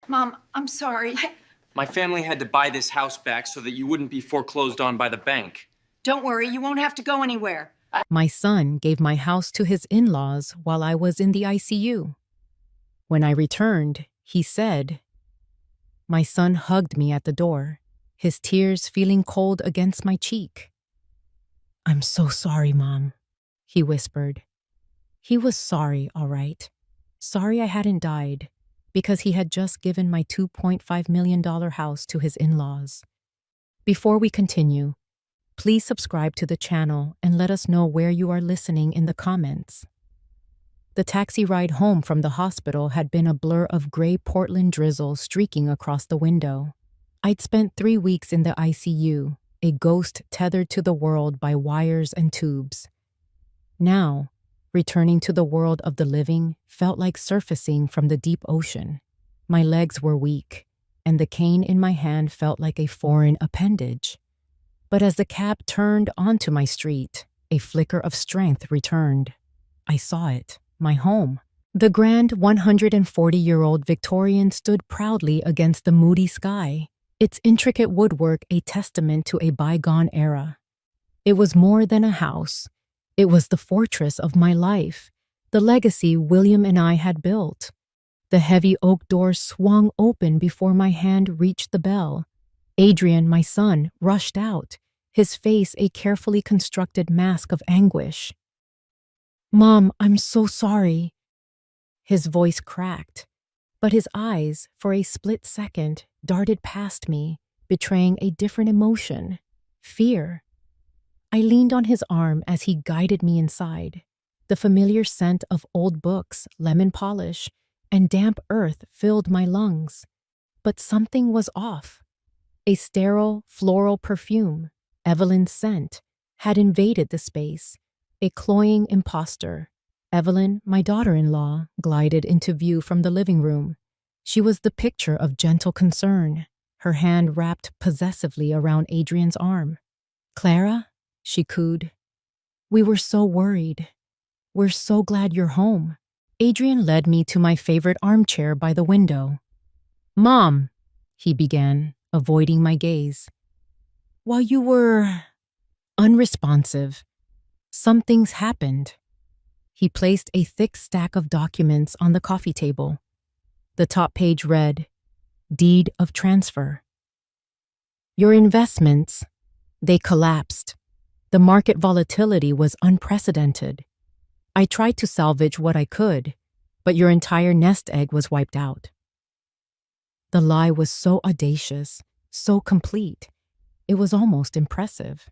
Mom, I'm sorry. My family had to buy this house back so that you wouldn't be foreclosed on by the bank. Don't worry, you won't have to go anywhere. My son gave my house to his in-laws while I was in the ICU. When I returned, he said, my son hugged me at the door, his tears feeling cold against my cheek. I'm so sorry, Mom, he whispered. He was sorry, all right. Sorry I hadn't died, because he had just given my $2.5 million house to his in-laws. Before we continue, please subscribe to the channel and let us know where you are listening in the comments. The taxi ride home from the hospital had been a blur of gray Portland drizzle streaking across the window. I'd spent 3 weeks in the ICU, a ghost tethered to the world by wires and tubes. Now, returning to the world of the living felt like surfacing from the deep ocean. My legs were weak, and the cane in my hand felt like a foreign appendage. But as the cab turned onto my street, a flicker of strength returned. I saw it, my home. The grand 140-year-old Victorian stood proudly against the moody sky, its intricate woodwork a testament to a bygone era. It was more than a house. It was the fortress of my life, the legacy William and I had built. The heavy oak door swung open before my hand reached the bell. Adrian, my son, rushed out, his face a carefully constructed mask of anguish. Mom, I'm so sorry. His voice cracked, but his eyes, for a split second, darted past me, betraying a different emotion, fear. I leaned on his arm as he guided me inside. The familiar scent of old books, lemon polish, and damp earth filled my lungs. But something was off. A sterile, floral perfume, Evelyn's scent, had invaded the space, a cloying impostor. Evelyn, my daughter-in-law, glided into view from the living room. She was the picture of gentle concern, her hand wrapped possessively around Adrian's arm. Clara, she cooed. We were so worried. We're so glad you're home. Adrian led me to my favorite armchair by the window. Mom, he began, avoiding my gaze. While you were unresponsive, some things happened. He placed a thick stack of documents on the coffee table. The top page read, Deed of Transfer. Your investments, they collapsed. The market volatility was unprecedented. I tried to salvage what I could, but your entire nest egg was wiped out. The lie was so audacious, so complete. It was almost impressive.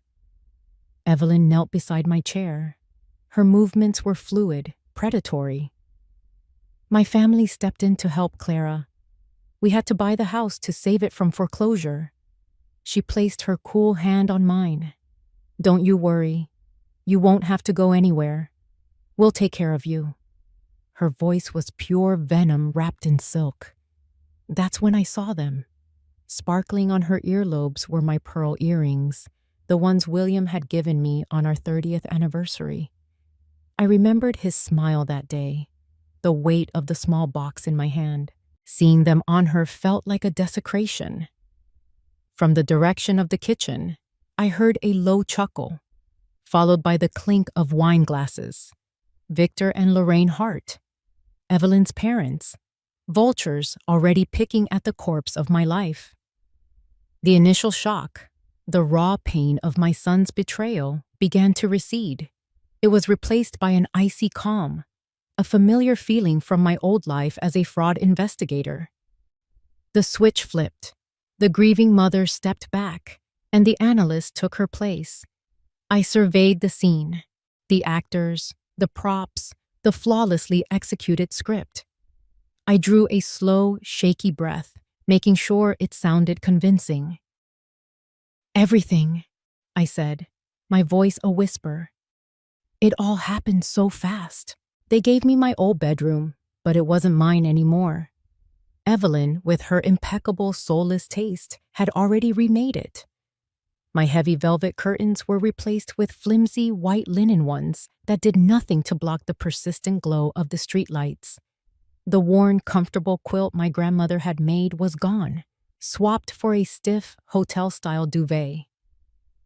Evelyn knelt beside my chair. Her movements were fluid, predatory. My family stepped in to help Clara. We had to buy the house to save it from foreclosure. She placed her cool hand on mine. Don't you worry. You won't have to go anywhere. We'll take care of you. Her voice was pure venom wrapped in silk. That's when I saw them. Sparkling on her earlobes were my pearl earrings, the ones William had given me on our 30th anniversary. I remembered his smile that day, the weight of the small box in my hand. Seeing them on her felt like a desecration. From the direction of the kitchen, I heard a low chuckle, followed by the clink of wine glasses. Victor and Lorraine Hart, Evelyn's parents, vultures already picking at the corpse of my life. The initial shock, the raw pain of my son's betrayal, began to recede. It was replaced by an icy calm, a familiar feeling from my old life as a fraud investigator. The switch flipped. The grieving mother stepped back, and the analyst took her place. I surveyed the scene, the actors, the props, the flawlessly executed script. I drew a slow, shaky breath, making sure it sounded convincing. Everything, I said, my voice a whisper. It all happened so fast. They gave me my old bedroom, but it wasn't mine anymore. Evelyn, with her impeccable soulless taste, had already remade it. My heavy velvet curtains were replaced with flimsy white linen ones that did nothing to block the persistent glow of the streetlights. The worn, comfortable quilt my grandmother had made was gone, swapped for a stiff, hotel-style duvet.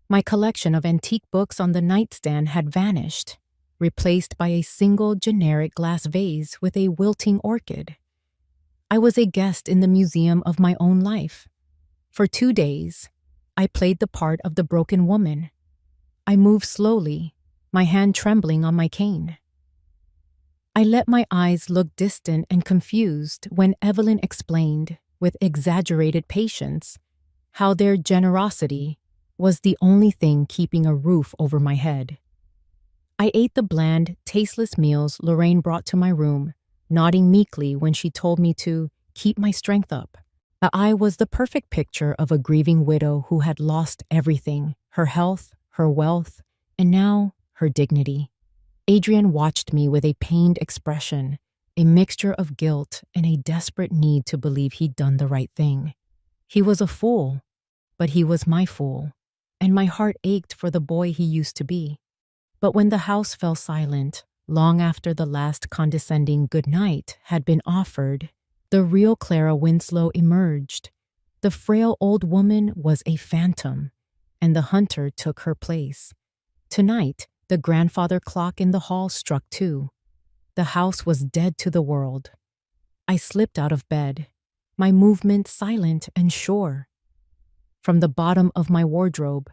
My collection of antique books on the nightstand had vanished, replaced by a single generic glass vase with a wilting orchid. I was a guest in the museum of my own life. For 2 days, I played the part of the broken woman. I moved slowly, my hand trembling on my cane. I let my eyes look distant and confused when Evelyn explained, with exaggerated patience, how their generosity was the only thing keeping a roof over my head. I ate the bland, tasteless meals Lorraine brought to my room, nodding meekly when she told me to keep my strength up. I was the perfect picture of a grieving widow who had lost everything, her health, her wealth, and now her dignity. Adrian watched me with a pained expression, a mixture of guilt and a desperate need to believe he'd done the right thing. He was a fool, but he was my fool, and my heart ached for the boy he used to be. But when the house fell silent, long after the last condescending good night had been offered, the real Clara Winslow emerged. The frail old woman was a phantom, and the hunter took her place. Tonight, the grandfather clock in the hall struck 2. The house was dead to the world. I slipped out of bed, my movement silent and sure. From the bottom of my wardrobe,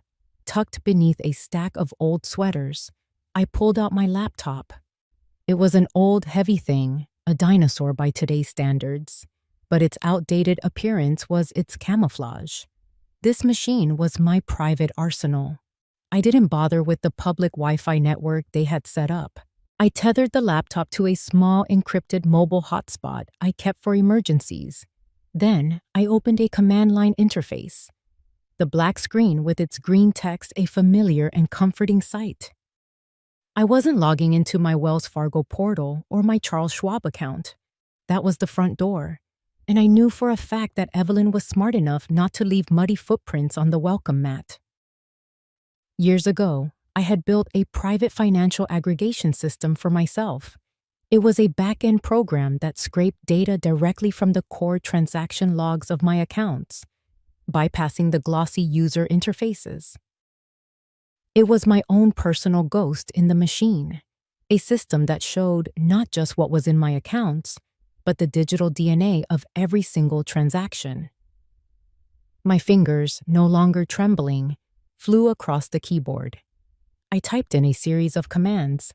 tucked beneath a stack of old sweaters, I pulled out my laptop. It was an old, heavy thing, a dinosaur by today's standards, but its outdated appearance was its camouflage. This machine was my private arsenal. I didn't bother with the public Wi-Fi network they had set up. I tethered the laptop to a small encrypted mobile hotspot I kept for emergencies. Then I opened a command line interface. The black screen with its green text a familiar and comforting sight. I wasn't logging into my Wells Fargo portal or my Charles Schwab account. That was the front door, and I knew for a fact that Evelyn was smart enough not to leave muddy footprints on the welcome mat. Years ago, I had built a private financial aggregation system for myself. It was a back-end program that scraped data directly from the core transaction logs of my accounts, bypassing the glossy user interfaces. It was my own personal ghost in the machine, a system that showed not just what was in my accounts, but the digital DNA of every single transaction. My fingers, no longer trembling, flew across the keyboard. I typed in a series of commands,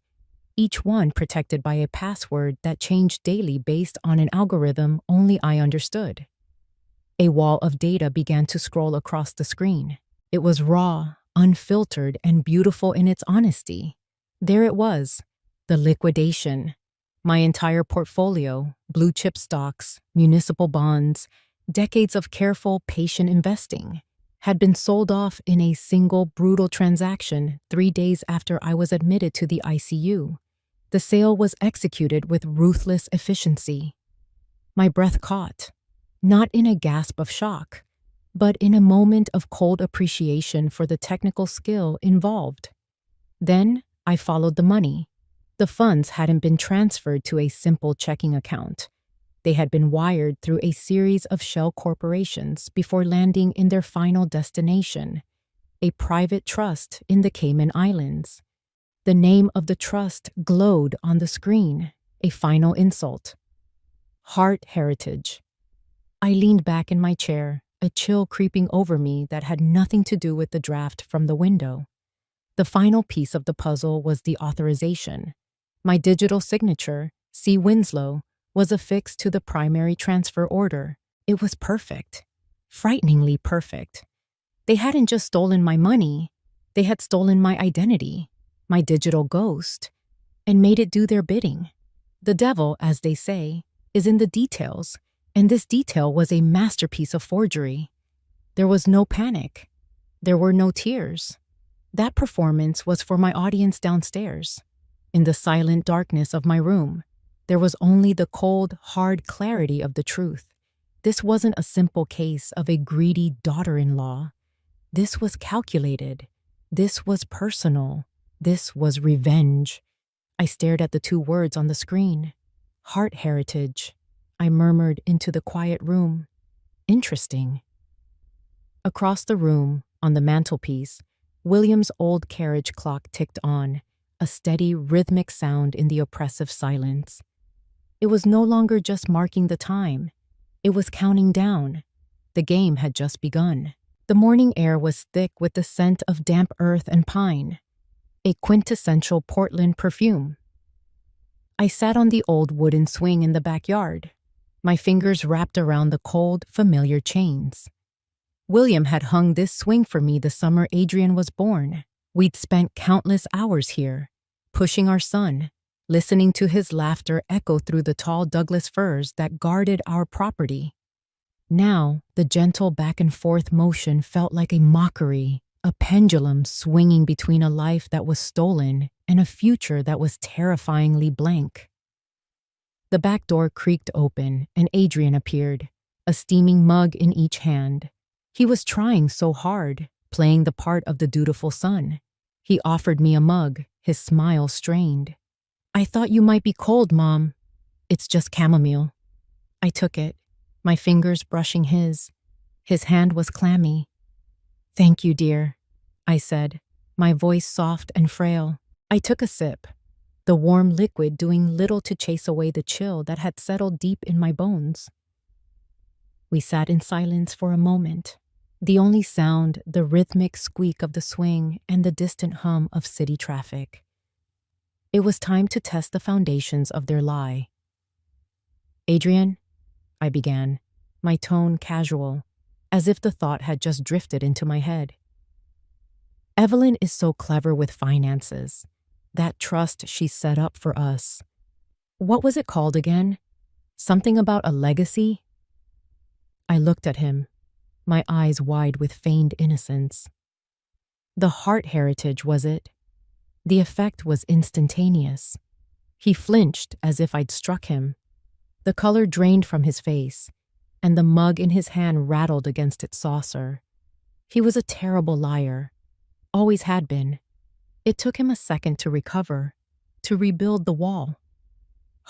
each one protected by a password that changed daily based on an algorithm only I understood. A wall of data began to scroll across the screen. It was raw, unfiltered, and beautiful in its honesty. There it was, the liquidation. My entire portfolio, blue chip stocks, municipal bonds, decades of careful, patient investing, had been sold off in a single brutal transaction 3 days after I was admitted to the ICU. The sale was executed with ruthless efficiency. My breath caught, not in a gasp of shock, but in a moment of cold appreciation for the technical skill involved. Then I followed the money. The funds hadn't been transferred to a simple checking account. They had been wired through a series of shell corporations before landing in their final destination, a private trust in the Cayman Islands. The name of the trust glowed on the screen, a final insult. Hart Heritage. I leaned back in my chair, a chill creeping over me that had nothing to do with the draft from the window. The final piece of the puzzle was the authorization. My digital signature, C. Winslow, was affixed to the primary transfer order. It was perfect, frighteningly perfect. They hadn't just stolen my money, they had stolen my identity, my digital ghost, and made it do their bidding. The devil, as they say, is in the details, and this detail was a masterpiece of forgery. There was no panic. There were no tears. That performance was for my audience downstairs. In the silent darkness of my room, there was only the cold, hard clarity of the truth. This wasn't a simple case of a greedy daughter-in-law. This was calculated. This was personal. This was revenge. I stared at the 2 words on the screen. Hart Heritage. I murmured into the quiet room. Interesting. Across the room, on the mantelpiece, William's old carriage clock ticked on, a steady, rhythmic sound in the oppressive silence. It was no longer just marking the time. It was counting down. The game had just begun. The morning air was thick with the scent of damp earth and pine, a quintessential Portland perfume. I sat on the old wooden swing in the backyard, my fingers wrapped around the cold, familiar chains. William had hung this swing for me the summer Adrian was born. We'd spent countless hours here, pushing our son, listening to his laughter echo through the tall Douglas firs that guarded our property. Now, the gentle back and forth motion felt like a mockery, a pendulum swinging between a life that was stolen and a future that was terrifyingly blank. The back door creaked open and Adrian appeared, a steaming mug in each hand. He was trying so hard, playing the part of the dutiful son. He offered me a mug, his smile strained. "I thought you might be cold, Mom. It's just chamomile." I took it, my fingers brushing his. His hand was clammy. "Thank you, dear," I said, my voice soft and frail. I took a sip, the warm liquid doing little to chase away the chill that had settled deep in my bones. We sat in silence for a moment, the only sound the rhythmic squeak of the swing and the distant hum of city traffic. It was time to test the foundations of their lie. "Adrian," I began, my tone casual, as if the thought had just drifted into my head. "Evelyn is so clever with finances. That trust she set up for us. What was it called again? Something about a legacy?" I looked at him, my eyes wide with feigned innocence. The Hart heritage, was it? The effect was instantaneous. He flinched as if I'd struck him. The color drained from his face, and the mug in his hand rattled against its saucer. He was a terrible liar. Always had been. It took him a second to recover, to rebuild the wall.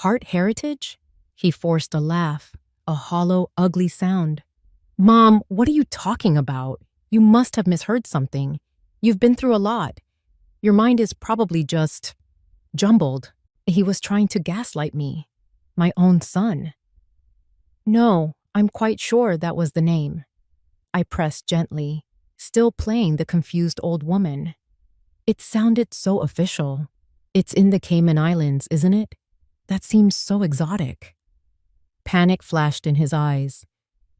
"Hart heritage?" He forced a laugh, a hollow, ugly sound. "Mom, what are you talking about? You must have misheard something. You've been through a lot. Your mind is probably just jumbled." He was trying to gaslight me, my own son. "No, I'm quite sure that was the name." I pressed gently, still playing the confused old woman. It sounded so official. "It's in the Cayman Islands, isn't it? That seems so exotic." Panic flashed in his eyes,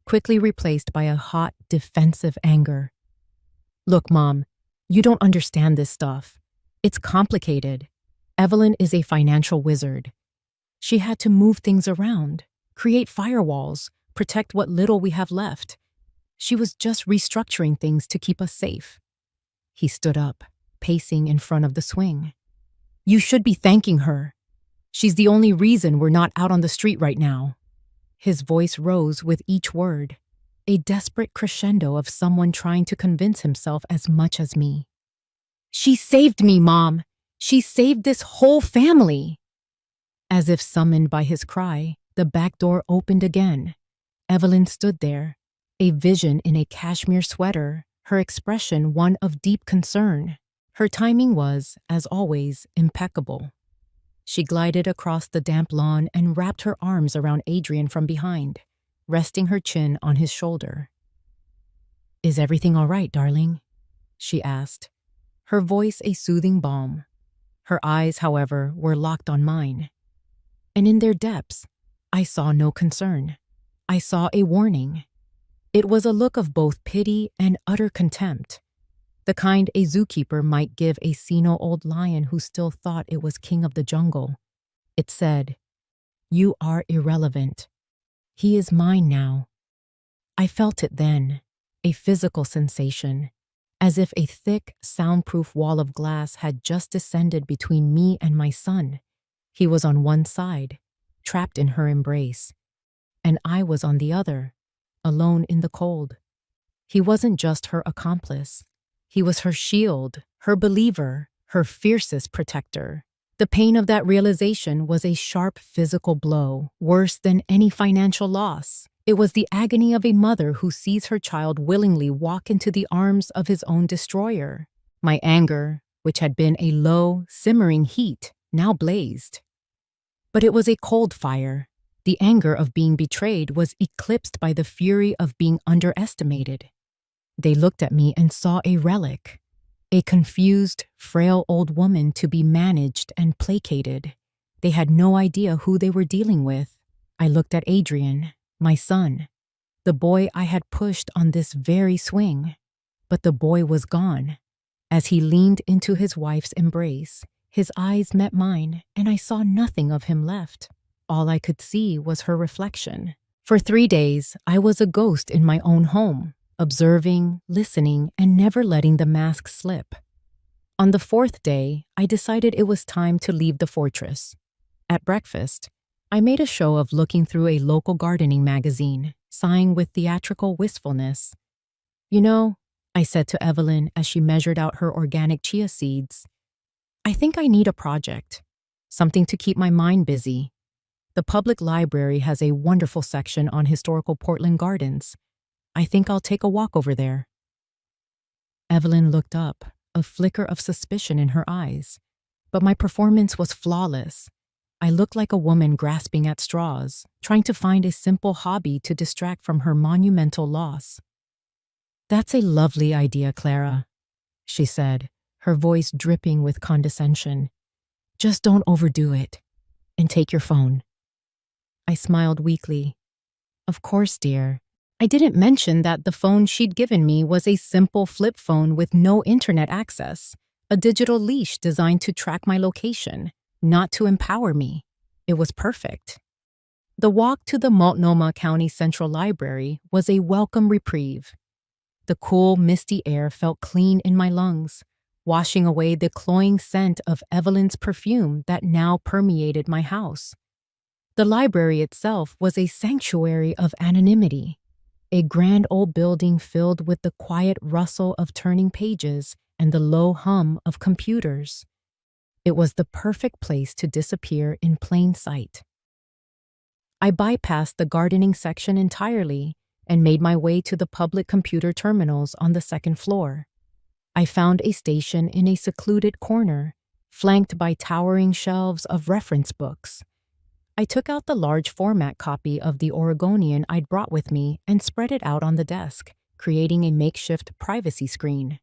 quickly replaced by a hot, defensive anger. "Look, Mom, you don't understand this stuff. It's complicated. Evelyn is a financial wizard. She had to move things around, create firewalls, protect what little we have left. She was just restructuring things to keep us safe." He stood up, pacing in front of the swing. "You should be thanking her. She's the only reason we're not out on the street right now." His voice rose with each word, a desperate crescendo of someone trying to convince himself as much as me. "She saved me, Mom. She saved this whole family." As if summoned by his cry, the back door opened again. Evelyn stood there, a vision in a cashmere sweater, her expression one of deep concern. Her timing was, as always, impeccable. She glided across the damp lawn and wrapped her arms around Adrian from behind, resting her chin on his shoulder. "Is everything all right, darling?" she asked, her voice a soothing balm. Her eyes, however, were locked on mine. And in their depths, I saw no concern. I saw a warning. It was a look of both pity and utter contempt, the kind a zookeeper might give a senile old lion who still thought it was king of the jungle. It said, "You are irrelevant. He is mine now." I felt it then, a physical sensation, as if a thick, soundproof wall of glass had just descended between me and my son. He was on one side, trapped in her embrace, and I was on the other, alone in the cold. He wasn't just her accomplice. He was her shield, her believer, her fiercest protector. The pain of that realization was a sharp physical blow, worse than any financial loss. It was the agony of a mother who sees her child willingly walk into the arms of his own destroyer. My anger, which had been a low, simmering heat, now blazed. But it was a cold fire. The anger of being betrayed was eclipsed by the fury of being underestimated. They looked at me and saw a relic, a confused, frail old woman to be managed and placated. They had no idea who they were dealing with. I looked at Adrian, my son, the boy I had pushed on this very swing. But the boy was gone. As he leaned into his wife's embrace, his eyes met mine, and I saw nothing of him left. All I could see was her reflection. For 3 days, I was a ghost in my own home, observing, listening, and never letting the mask slip. On the 4th day, I decided it was time to leave the fortress. At breakfast, I made a show of looking through a local gardening magazine, sighing with theatrical wistfulness. "You know," I said to Evelyn as she measured out her organic chia seeds, "I think I need a project, something to keep my mind busy. The public library has a wonderful section on historical Portland gardens. I think I'll take a walk over there." Evelyn looked up, a flicker of suspicion in her eyes. But my performance was flawless. I looked like a woman grasping at straws, trying to find a simple hobby to distract from her monumental loss. "That's a lovely idea, Clara," she said, her voice dripping with condescension. "Just don't overdo it. And take your phone." I smiled weakly. "Of course, dear." I didn't mention that the phone she'd given me was a simple flip phone with no internet access, a digital leash designed to track my location, not to empower me. It was perfect. The walk to the Multnomah County Central Library was a welcome reprieve. The cool, misty air felt clean in my lungs, washing away the cloying scent of Evelyn's perfume that now permeated my house. The library itself was a sanctuary of anonymity, a grand old building filled with the quiet rustle of turning pages and the low hum of computers. It was the perfect place to disappear in plain sight. I bypassed the gardening section entirely and made my way to the public computer terminals on the 2nd floor. I found a station in a secluded corner, flanked by towering shelves of reference books. I took out the large format copy of the Oregonian I'd brought with me and spread it out on the desk, creating a makeshift privacy screen.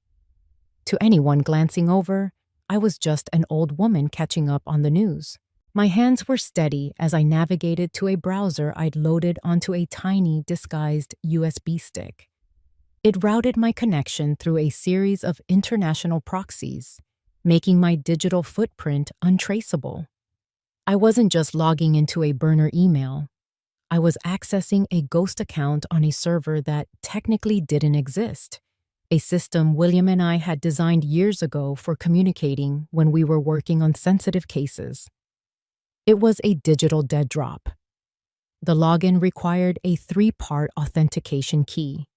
To anyone glancing over, I was just an old woman catching up on the news. My hands were steady as I navigated to a browser I'd loaded onto a tiny, disguised USB stick. It routed my connection through a series of international proxies, making my digital footprint untraceable. I wasn't just logging into a burner email. I was accessing a ghost account on a server that technically didn't exist, a system William and I had designed years ago for communicating when we were working on sensitive cases. It was a digital dead drop. The login required a 3-part authentication key,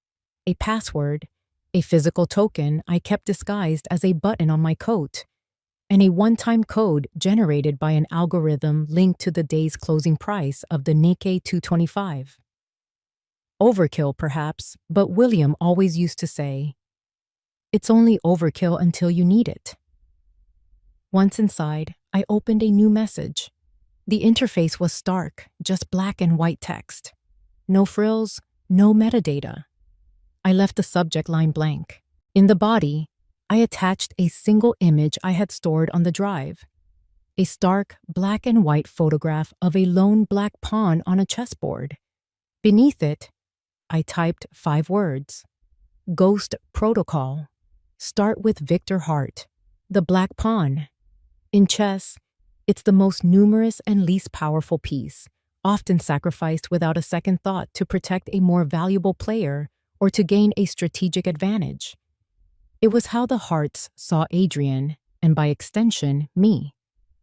a password, a physical token I kept disguised as a button on my coat, and a one-time code generated by an algorithm linked to the day's closing price of the Nikkei 225. Overkill, perhaps, but William always used to say, "It's only overkill until you need it." Once inside, I opened a new message. The interface was stark, just black and white text. No frills, no metadata. I left the subject line blank. In the body, I attached a single image I had stored on the drive. A stark, black and white photograph of a lone black pawn on a chessboard. Beneath it, I typed 5 words. Ghost Protocol. Start with Victor Hart, the black pawn. In chess, it's the most numerous and least powerful piece, often sacrificed without a second thought to protect a more valuable player or to gain a strategic advantage. It was how the Harts saw Adrian, and by extension, me.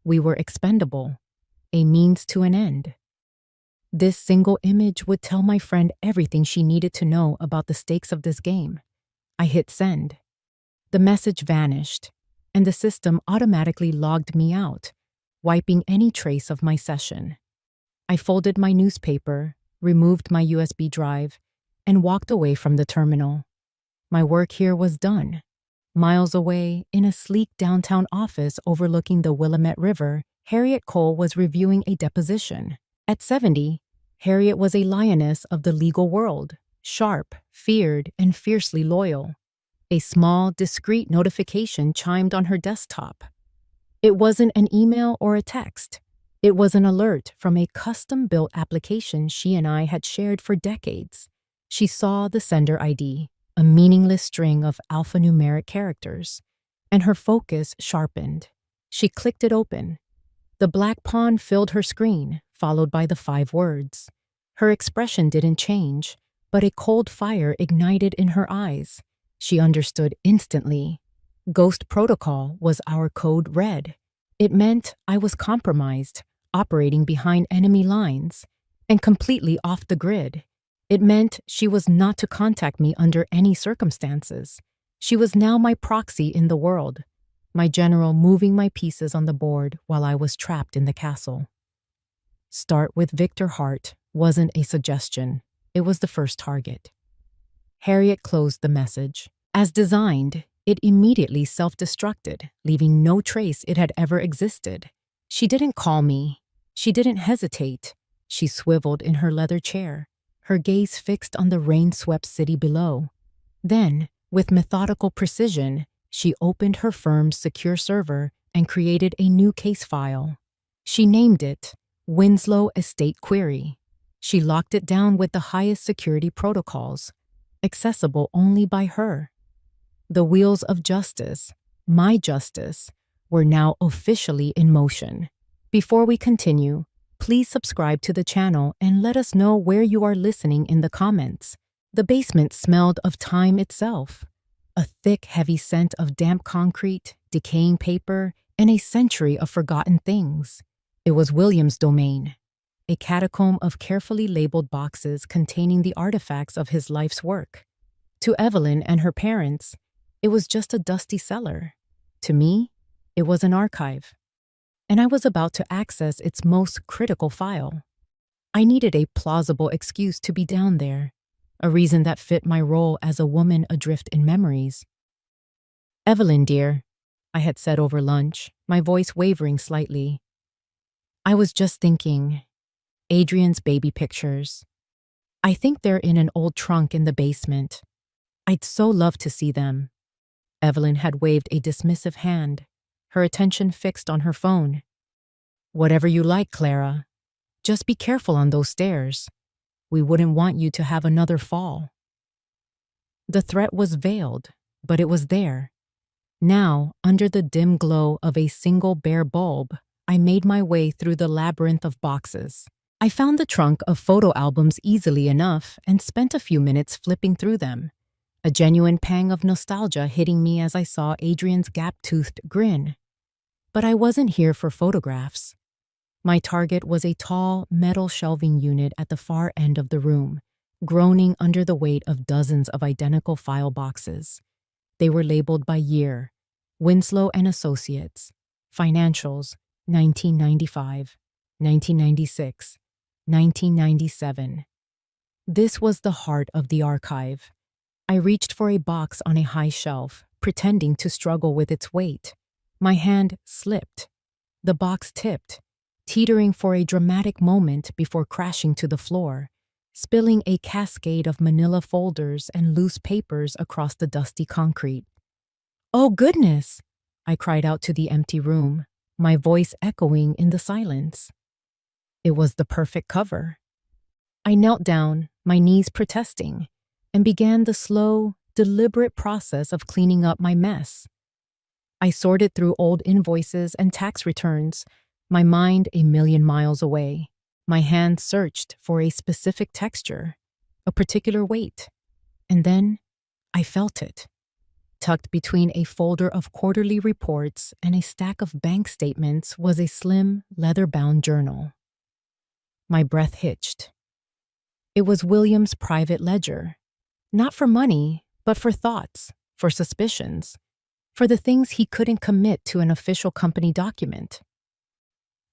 We were expendable, a means to an end. This single image would tell my friend everything she needed to know about the stakes of this game. I hit send. The message vanished, and the system automatically logged me out, wiping any trace of my session. I folded my newspaper, removed my USB drive, and walked away from the terminal. My work here was done. Miles away, in a sleek downtown office overlooking the Willamette River, Harriet Cole was reviewing a deposition. At 70, Harriet was a lioness of the legal world, sharp, feared, and fiercely loyal. A small, discreet notification chimed on her desktop. It wasn't an email or a text. It was an alert from a custom-built application she and I had shared for decades. She saw the sender ID, a meaningless string of alphanumeric characters, and her focus sharpened. She clicked it open. The black pawn filled her screen, followed by the 5 words. Her expression didn't change, but a cold fire ignited in her eyes. She understood instantly. Ghost Protocol was our code red. It meant I was compromised, operating behind enemy lines, and completely off the grid. It meant she was not to contact me under any circumstances. She was now my proxy in the world, my general moving my pieces on the board while I was trapped in the castle. Start with Victor Hart wasn't a suggestion. It was the first target. Harriet closed the message. As designed, it immediately self-destructed, leaving no trace it had ever existed. She didn't call me. She didn't hesitate. She swiveled in her leather chair, her gaze fixed on the rain-swept city below. Then, with methodical precision, she opened her firm's secure server and created a new case file. She named it Winslow Estate Query. She locked it down with the highest security protocols, accessible only by her. The wheels of justice, my justice, were now officially in motion. Before we continue, please subscribe to the channel and let us know where you are listening in the comments. The basement smelled of time itself. A thick, heavy scent of damp concrete, decaying paper, and a century of forgotten things. It was William's domain, a catacomb of carefully labeled boxes containing the artifacts of his life's work. To Evelyn and her parents, it was just a dusty cellar. To me, it was an archive, and I was about to access its most critical file. I needed a plausible excuse to be down there, a reason that fit my role as a woman adrift in memories. "Evelyn, dear," I had said over lunch, my voice wavering slightly. "I was just thinking, Adrian's baby pictures. I think they're in an old trunk in the basement. I'd so love to see them." Evelyn had waved a dismissive hand, her attention fixed on her phone. "Whatever you like, Clara. Just be careful on those stairs. We wouldn't want you to have another fall." The threat was veiled, but it was there. Now, under the dim glow of a single bare bulb, I made my way through the labyrinth of boxes. I found the trunk of photo albums easily enough and spent a few minutes flipping through them, a genuine pang of nostalgia hitting me as I saw Adrian's gap-toothed grin. But I wasn't here for photographs. My target was a tall, metal shelving unit at the far end of the room, groaning under the weight of dozens of identical file boxes. They were labeled by year: Winslow and Associates, Financials, 1995, 1996, 1997. This was the heart of the archive. I reached for a box on a high shelf, pretending to struggle with its weight. My hand slipped. The box tipped, teetering for a dramatic moment before crashing to the floor, spilling a cascade of manila folders and loose papers across the dusty concrete. "Oh, goodness!" I cried out to the empty room, my voice echoing in the silence. It was the perfect cover. I knelt down, my knees protesting, and began the slow, deliberate process of cleaning up my mess. I sorted through old invoices and tax returns, my mind a million miles away. My hand searched for a specific texture, a particular weight, and then I felt it. Tucked between a folder of quarterly reports and a stack of bank statements was a slim, leather-bound journal. My breath hitched. It was William's private ledger. Not for money, but for thoughts, for suspicions, for the things he couldn't commit to an official company document.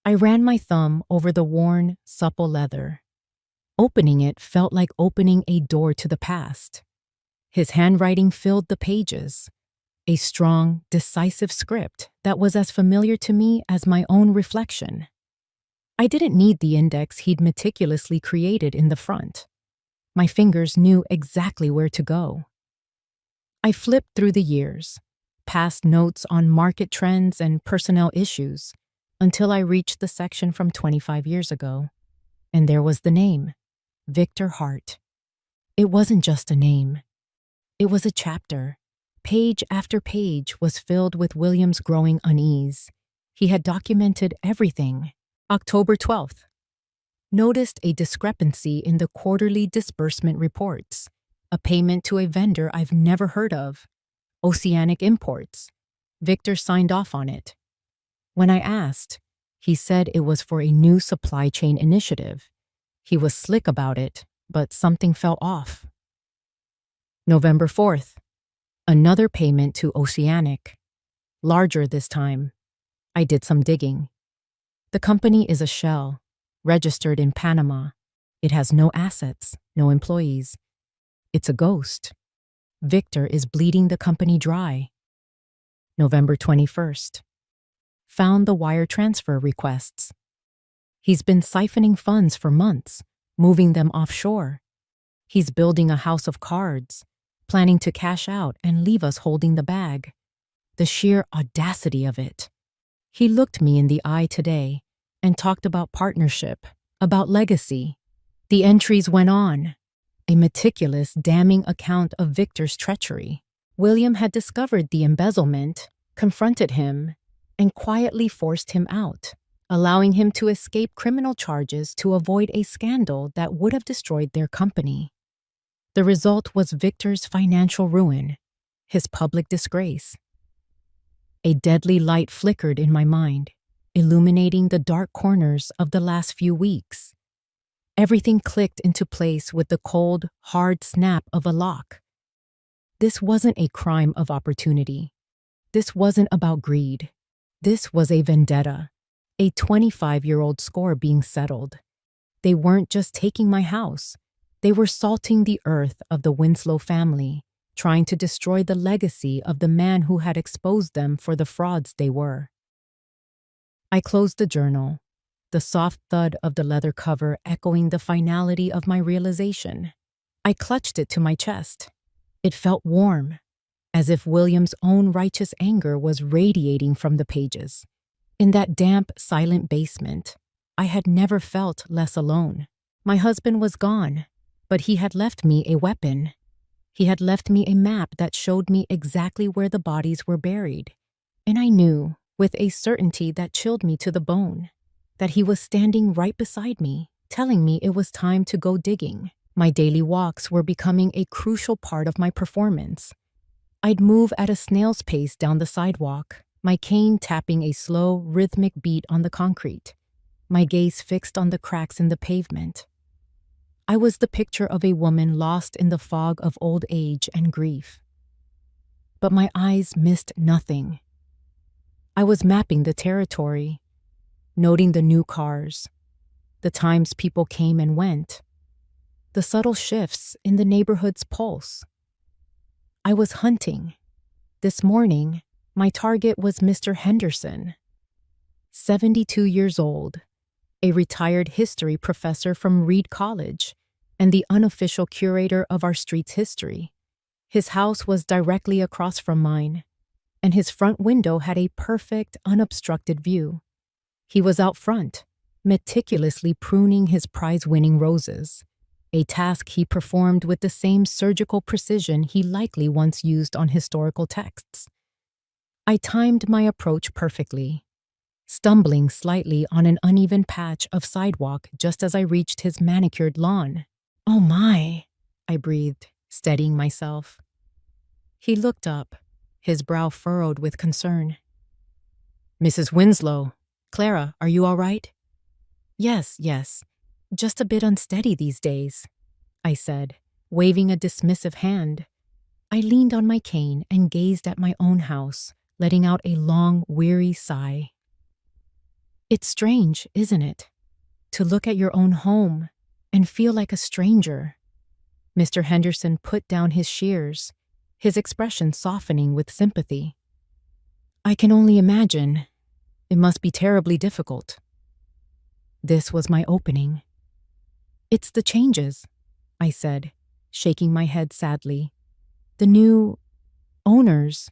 I ran my thumb over the worn, supple leather. Opening it felt like opening a door to the past. His handwriting filled the pages, a strong, decisive script that was as familiar to me as my own reflection. I didn't need the index he'd meticulously created in the front. My fingers knew exactly where to go. I flipped through the years, past notes on market trends and personnel issues, until I reached the section from 25 years ago. And there was the name, Victor Hart. It wasn't just a name. It was a chapter. Page after page was filled with William's growing unease. He had documented everything. October 12th. Noticed a discrepancy in the quarterly disbursement reports. A payment to a vendor I've never heard of. Oceanic Imports. Victor signed off on it. When I asked, he said it was for a new supply chain initiative. He was slick about it, but something felt off. November 4th. Another payment to Oceanic. Larger this time. I did some digging. The company is a shell, registered in Panama. It has no assets, no employees. It's a ghost. Victor is bleeding the company dry. November 21st. Found the wire transfer requests. He's been siphoning funds for months, moving them offshore. He's building a house of cards, planning to cash out and leave us holding the bag. The sheer audacity of it. He looked me in the eye today and talked about partnership, about legacy. The entries went on. A meticulous, damning account of Victor's treachery. William had discovered the embezzlement, confronted him, and quietly forced him out, allowing him to escape criminal charges to avoid a scandal that would have destroyed their company. The result was Victor's financial ruin, his public disgrace. A deadly light flickered in my mind, illuminating the dark corners of the last few weeks. Everything clicked into place with the cold, hard snap of a lock. This wasn't a crime of opportunity. This wasn't about greed. This was a vendetta, a 25-year-old score being settled. They weren't just taking my house. They were salting the earth of the Winslow family, trying to destroy the legacy of the man who had exposed them for the frauds they were. I closed the journal, the soft thud of the leather cover echoing the finality of my realization. I clutched it to my chest. It felt warm, as if William's own righteous anger was radiating from the pages. In that damp, silent basement, I had never felt less alone. My husband was gone, but he had left me a weapon. He had left me a map that showed me exactly where the bodies were buried. And I knew, with a certainty that chilled me to the bone, that he was standing right beside me, telling me it was time to go digging. My daily walks were becoming a crucial part of my performance. I'd move at a snail's pace down the sidewalk, my cane tapping a slow, rhythmic beat on the concrete, my gaze fixed on the cracks in the pavement. I was the picture of a woman lost in the fog of old age and grief. But my eyes missed nothing. I was mapping the territory, noting the new cars, the times people came and went, the subtle shifts in the neighborhood's pulse. I was hunting. This morning, my target was Mr. Henderson, 72 years old, a retired history professor from Reed College and the unofficial curator of our street's history. His house was directly across from mine, and his front window had a perfect, unobstructed view. He was out front, meticulously pruning his prize-winning roses, a task he performed with the same surgical precision he likely once used on historical texts. I timed my approach perfectly, stumbling slightly on an uneven patch of sidewalk just as I reached his manicured lawn. "Oh my," I breathed, steadying myself. He looked up, his brow furrowed with concern. "Mrs. Winslow, Clara, are you all right?" Yes, just a bit unsteady these days," I said, waving a dismissive hand. I leaned on my cane and gazed at my own house, letting out a long, weary sigh. It's strange, isn't it? To look at your own home and feel like a stranger. Mr. Henderson put down his shears, his expression softening with sympathy. I can only imagine. It must be terribly difficult. This was my opening. It's the changes, I said, shaking my head sadly. The new owners,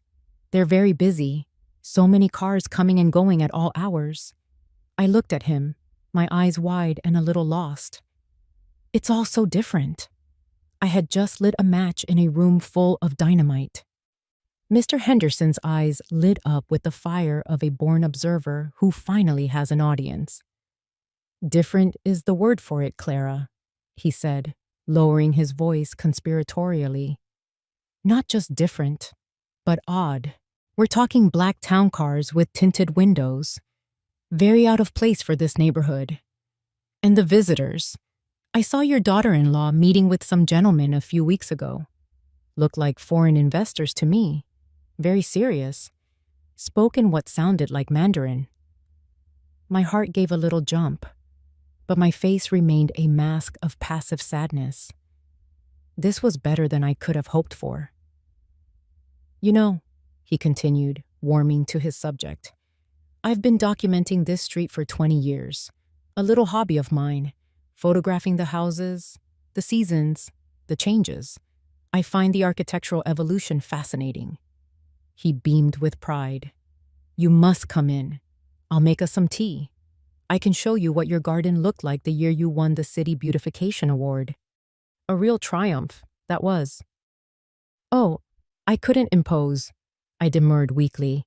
they're very busy. So many cars coming and going at all hours. I looked at him, my eyes wide and a little lost. It's all so different. I had just lit a match in a room full of dynamite. Mr. Henderson's eyes lit up with the fire of a born observer who finally has an audience. Different is the word for it, Clara, he said, lowering his voice conspiratorially. Not just different, but odd. We're talking black town cars with tinted windows. Very out of place for this neighborhood. And the visitors. I saw your daughter-in-law meeting with some gentlemen a few weeks ago. Looked like foreign investors to me. Very serious. Spoke in what sounded like Mandarin. My heart gave a little jump, but my face remained a mask of passive sadness. This was better than I could have hoped for. You know, he continued, warming to his subject, I've been documenting this street for 20 years. A little hobby of mine, photographing the houses, the seasons, the changes. I find the architectural evolution fascinating. He beamed with pride. You must come in. I'll make us some tea. I can show you what your garden looked like the year you won the City Beautification Award. A real triumph, that was. Oh, I couldn't impose, I demurred weakly.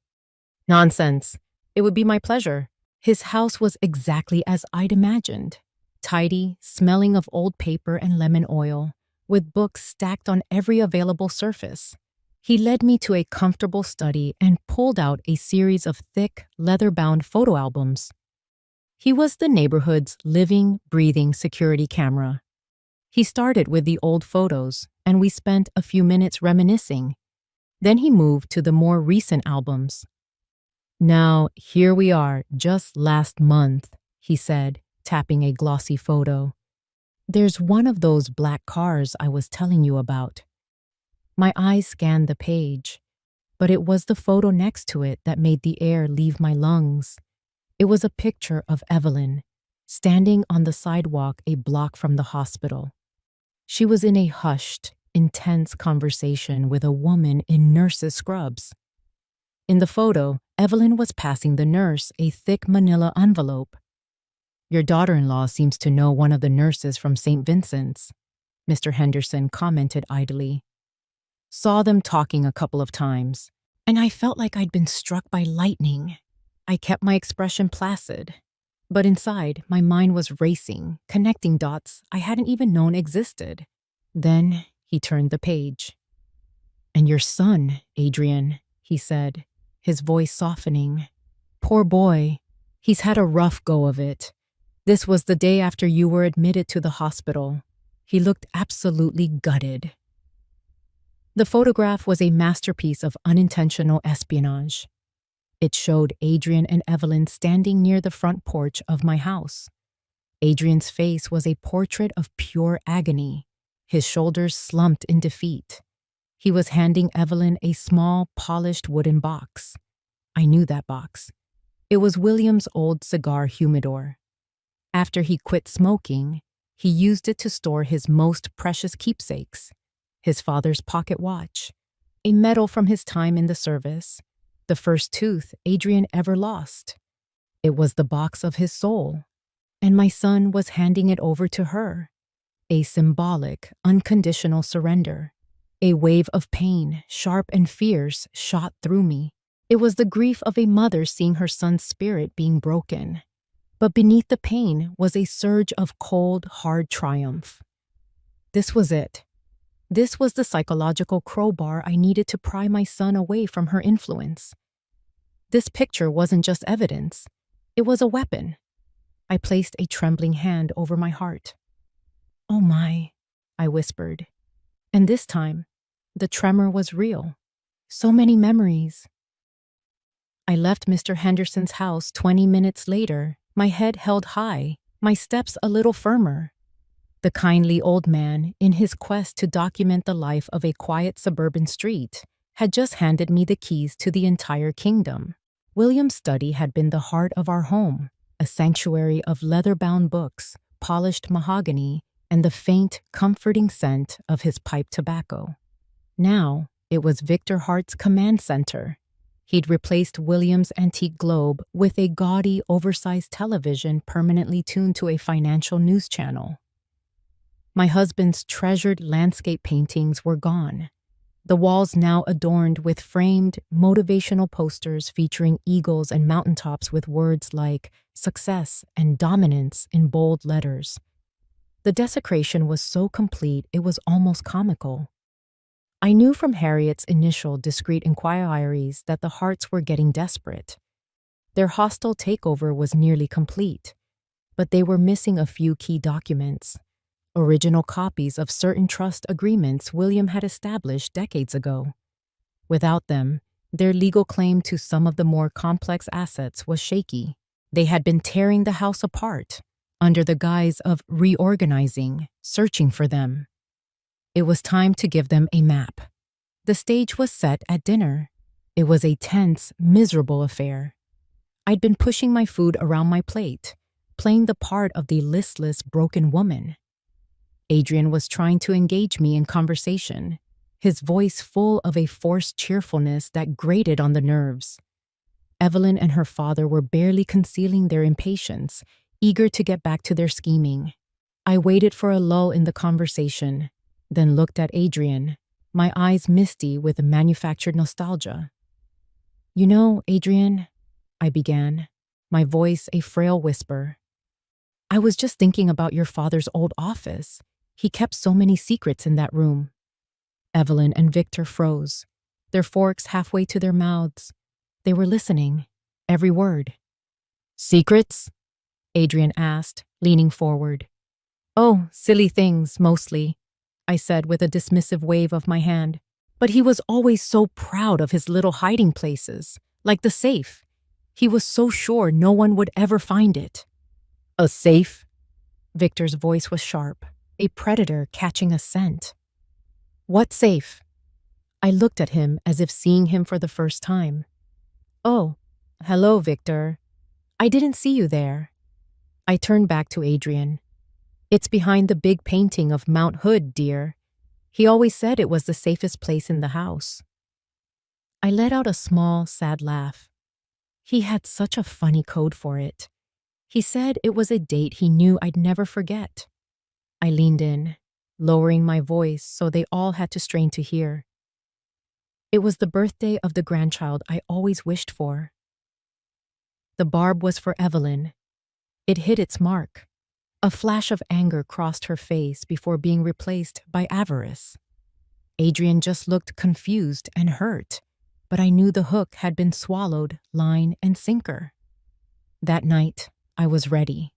Nonsense. It would be my pleasure. His house was exactly as I'd imagined. Tidy, smelling of old paper and lemon oil, with books stacked on every available surface. He led me to a comfortable study and pulled out a series of thick, leather-bound photo albums. He was the neighborhood's living, breathing security camera. He started with the old photos, and we spent a few minutes reminiscing. Then he moved to the more recent albums. Now, here we are, just last month, he said, tapping a glossy photo. There's one of those black cars I was telling you about. My eyes scanned the page, but it was the photo next to it that made the air leave my lungs. It was a picture of Evelyn, standing on the sidewalk a block from the hospital. She was in a hushed, intense conversation with a woman in nurse's scrubs. In the photo, Evelyn was passing the nurse a thick manila envelope. Your daughter-in-law seems to know one of the nurses from St. Vincent's, Mr. Henderson commented idly. Saw them talking a couple of times, and I felt like I'd been struck by lightning. I kept my expression placid, but inside, my mind was racing, connecting dots I hadn't even known existed. Then he turned the page. And your son, Adrian, he said, his voice softening. Poor boy, he's had a rough go of it. This was the day after you were admitted to the hospital. He looked absolutely gutted. The photograph was a masterpiece of unintentional espionage. It showed Adrian and Evelyn standing near the front porch of my house. Adrian's face was a portrait of pure agony, his shoulders slumped in defeat. He was handing Evelyn a small, polished wooden box. I knew that box. It was William's old cigar humidor. After he quit smoking, he used it to store his most precious keepsakes. His father's pocket watch, a medal from his time in the service, the first tooth Adrian ever lost. It was the box of his soul, and my son was handing it over to her. A symbolic, unconditional surrender. A wave of pain, sharp and fierce, shot through me. It was the grief of a mother seeing her son's spirit being broken. But beneath the pain was a surge of cold, hard triumph. This was it. This was the psychological crowbar I needed to pry my son away from her influence. This picture wasn't just evidence. It was a weapon. I placed a trembling hand over my heart. Oh my, I whispered. And this time, the tremor was real. So many memories. I left Mr. Henderson's house 20 minutes later my head held high, my steps a little firmer. The kindly old man, in his quest to document the life of a quiet suburban street, had just handed me the keys to the entire kingdom. William's study had been the heart of our home, a sanctuary of leather-bound books, polished mahogany, and the faint, comforting scent of his pipe tobacco. Now, it was Victor Hart's command center. He'd replaced William's antique globe with a gaudy, oversized television permanently tuned to a financial news channel. My husband's treasured landscape paintings were gone. The walls now adorned with framed, motivational posters featuring eagles and mountaintops with words like success and dominance in bold letters. The desecration was so complete it was almost comical. I knew from Harriet's initial discreet inquiries that the Harts were getting desperate. Their hostile takeover was nearly complete, but they were missing a few key documents, original copies of certain trust agreements William had established decades ago. Without them, their legal claim to some of the more complex assets was shaky. They had been tearing the house apart, under the guise of reorganizing, searching for them. It was time to give them a map. The stage was set at dinner. It was a tense, miserable affair. I'd been pushing my food around my plate, playing the part of the listless, broken woman. Adrian was trying to engage me in conversation, his voice full of a forced cheerfulness that grated on the nerves. Evelyn and her father were barely concealing their impatience, eager to get back to their scheming. I waited for a lull in the conversation, then looked at Adrian, my eyes misty with manufactured nostalgia. "You know, Adrian," I began, my voice a frail whisper, "I was just thinking about your father's old office. He kept so many secrets in that room." Evelyn and Victor froze, their forks halfway to their mouths. They were listening, every word. "Secrets?" Adrian asked, leaning forward. "Oh, silly things, mostly," I said with a dismissive wave of my hand. "But he was always so proud of his little hiding places, like the safe. He was so sure no one would ever find it." "A safe?" Victor's voice was sharp, a predator catching a scent. "What safe?" I looked at him as if seeing him for the first time. "Oh, hello, Victor. I didn't see you there." I turned back to Adrian. "It's behind the big painting of Mount Hood, dear. He always said it was the safest place in the house." I let out a small, sad laugh. He had such a funny code for it. He said it was a date he knew I'd never forget. I leaned in, lowering my voice so they all had to strain to hear. It was the birthday of the grandchild I always wished for. The barb was for Evelyn. It hit its mark. A flash of anger crossed her face before being replaced by avarice. Adrian just looked confused and hurt, but I knew the hook had been swallowed, line and sinker. That night, I was ready.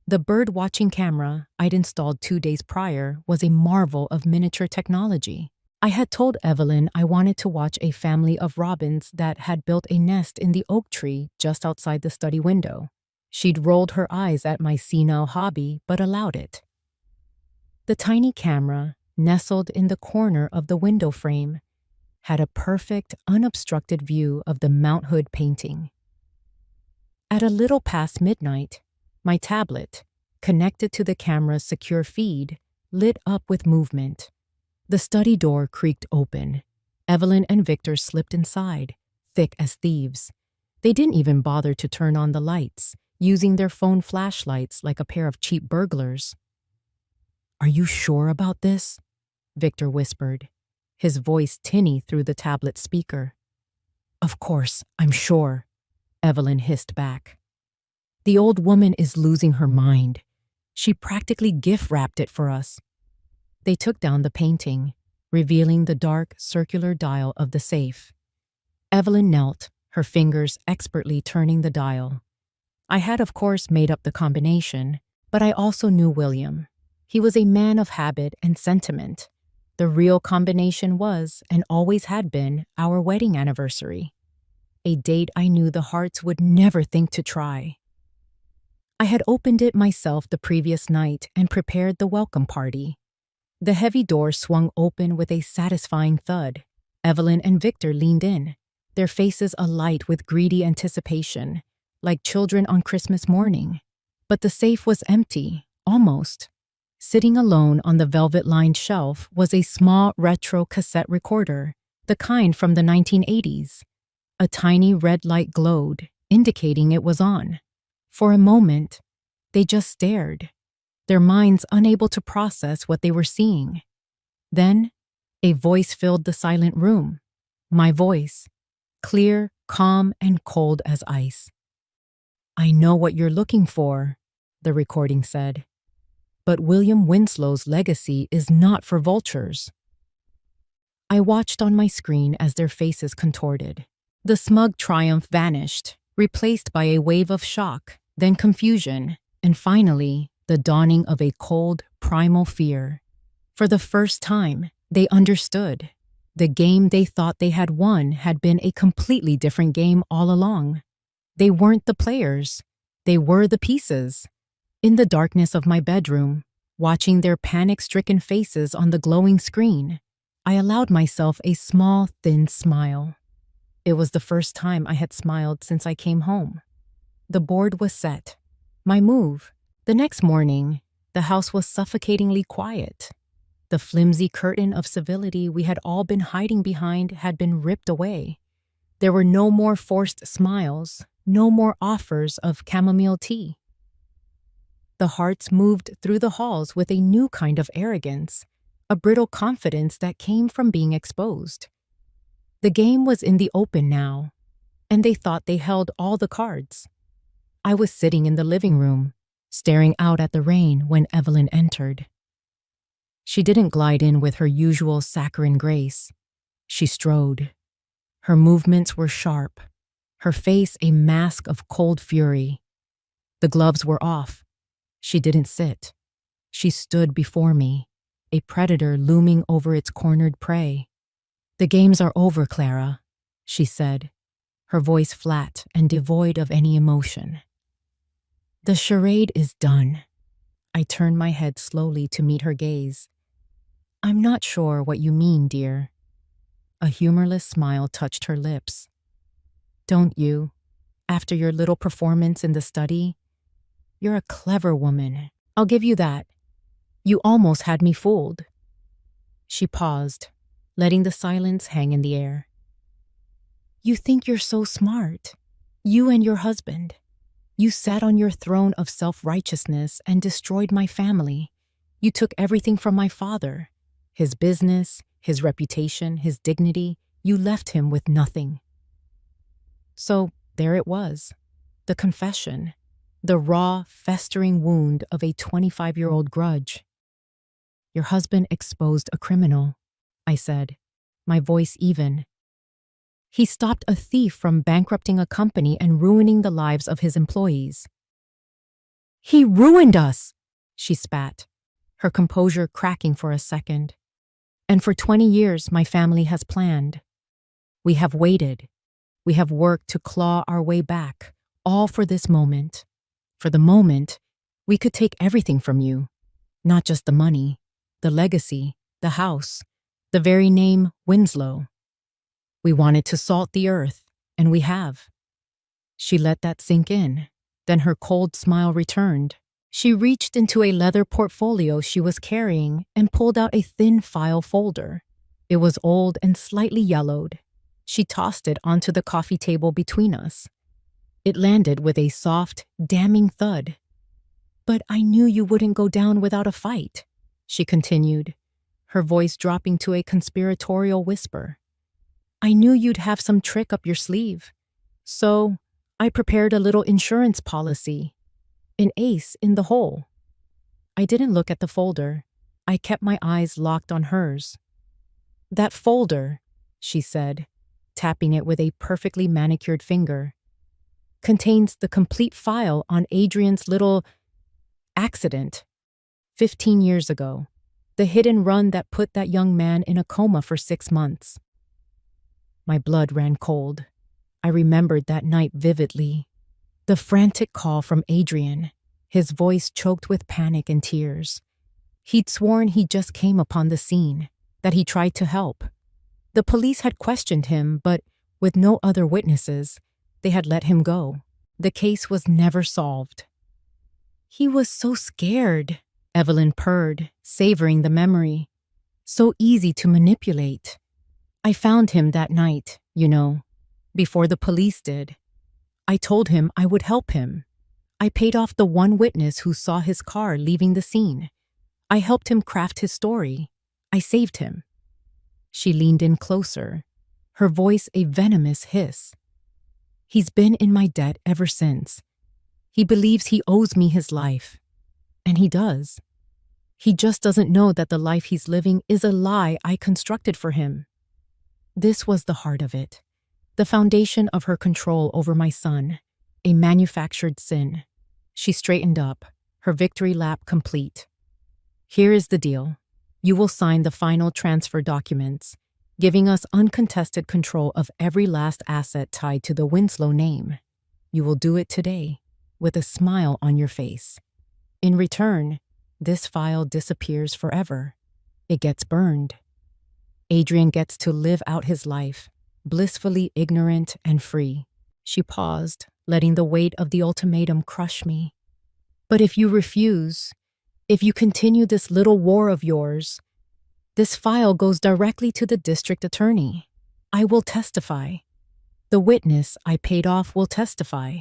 The bird-watching camera I'd installed 2 days prior was a marvel of miniature technology. I had told Evelyn I wanted to watch a family of robins that had built a nest in the oak tree just outside the study window. She'd rolled her eyes at my senile hobby, but allowed it. The tiny camera, nestled in the corner of the window frame, had a perfect, unobstructed view of the Mount Hood painting. At a little past midnight, my tablet, connected to the camera's secure feed, lit up with movement. The study door creaked open. Evelyn and Victor slipped inside, thick as thieves. They didn't even bother to turn on the lights, using their phone flashlights like a pair of cheap burglars. "Are you sure about this?" Victor whispered, his voice tinny through the tablet speaker. "Of course, I'm sure," Evelyn hissed back. "The old woman is losing her mind. She practically gift-wrapped it for us." They took down the painting, revealing the dark, circular dial of the safe. Evelyn knelt, her fingers expertly turning the dial. I had, of course, made up the combination, but I also knew William. He was a man of habit and sentiment. The real combination was, and always had been, our wedding anniversary. A date I knew the Harts would never think to try. I had opened it myself the previous night and prepared the welcome party. The heavy door swung open with a satisfying thud. Evelyn and Victor leaned in, their faces alight with greedy anticipation, like children on Christmas morning. But the safe was empty, almost. Sitting alone on the velvet-lined shelf was a small retro cassette recorder, the kind from the 1980s. A tiny red light glowed, indicating it was on. For a moment, they just stared, their minds unable to process what they were seeing. Then, a voice filled the silent room. My voice, clear, calm, and cold as ice. "I know what you're looking for," the recording said. "But William Winslow's legacy is not for vultures." I watched on my screen as their faces contorted. The smug triumph vanished, replaced by a wave of shock, then confusion, and finally, the dawning of a cold, primal fear. For the first time, they understood. The game they thought they had won had been a completely different game all along. They weren't the players. They were the pieces. In the darkness of my bedroom, watching their panic-stricken faces on the glowing screen, I allowed myself a small, thin smile. It was the first time I had smiled since I came home. The board was set. My move. The next morning, the house was suffocatingly quiet. The flimsy curtain of civility we had all been hiding behind had been ripped away. There were no more forced smiles, no more offers of chamomile tea. The hearts moved through the halls with a new kind of arrogance, a brittle confidence that came from being exposed. The game was in the open now, and they thought they held all the cards. I was sitting in the living room, staring out at the rain when Evelyn entered. She didn't glide in with her usual saccharine grace. She strode. Her movements were sharp, her face a mask of cold fury. The gloves were off. She didn't sit. She stood before me, a predator looming over its cornered prey. "The games are over, Clara," she said, her voice flat and devoid of any emotion. "The charade is done." I turned my head slowly to meet her gaze. "I'm not sure what you mean, dear." A humorless smile touched her lips. "Don't you? After your little performance in the study? You're a clever woman. I'll give you that. You almost had me fooled." She paused, letting the silence hang in the air. "You think you're so smart. You and your husband. You sat on your throne of self-righteousness and destroyed my family. You took everything from my father. His business, his reputation, his dignity. You left him with nothing." So there it was, the confession, the raw, festering wound of a 25-year-old grudge. "Your husband exposed a criminal," I said, my voice even. "He stopped a thief from bankrupting a company and ruining the lives of his employees." "He ruined us," she spat, her composure cracking for a second. "And for 20 years, my family has planned. We have waited. We have worked to claw our way back, all for this moment. For the moment, we could take everything from you. Not just the money, the legacy, the house, the very name Winslow. We wanted to salt the earth, and we have." She let that sink in, then her cold smile returned. She reached into a leather portfolio she was carrying and pulled out a thin file folder. It was old and slightly yellowed. She tossed it onto the coffee table between us. It landed with a soft, damning thud. "But I knew you wouldn't go down without a fight," she continued, her voice dropping to a conspiratorial whisper. "I knew you'd have some trick up your sleeve. So I prepared a little insurance policy. An ace in the hole." I didn't look at the folder. I kept my eyes locked on hers. "That folder," she said, tapping it with a perfectly manicured finger, "contains the complete file on Adrian's little accident 15 years ago. The hit and run that put that young man in a coma for 6 months." My blood ran cold. I remembered that night vividly. The frantic call from Adrian, his voice choked with panic and tears. He'd sworn he just came upon the scene, that he tried to help. The police had questioned him, but with no other witnesses, they had let him go. The case was never solved. He was so scared, Evelyn purred, savoring the memory. So easy to manipulate. I found him that night, before the police did. I told him I would help him. I paid off the one witness who saw his car leaving the scene. I helped him craft his story. I saved him. She leaned in closer, her voice a venomous hiss. He's been in my debt ever since. He believes he owes me his life. And he does. He just doesn't know that the life he's living is a lie I constructed for him. This was the heart of it. The foundation of her control over my son. A manufactured sin. She straightened up, her victory lap complete. Here is the deal. You will sign the final transfer documents, giving us uncontested control of every last asset tied to the Winslow name. You will do it today, with a smile on your face. In return, this file disappears forever. It gets burned. Adrian gets to live out his life, blissfully ignorant and free. She paused, letting the weight of the ultimatum crush me. But if you refuse, if you continue this little war of yours, this file goes directly to the district attorney. I will testify. The witness I paid off will testify.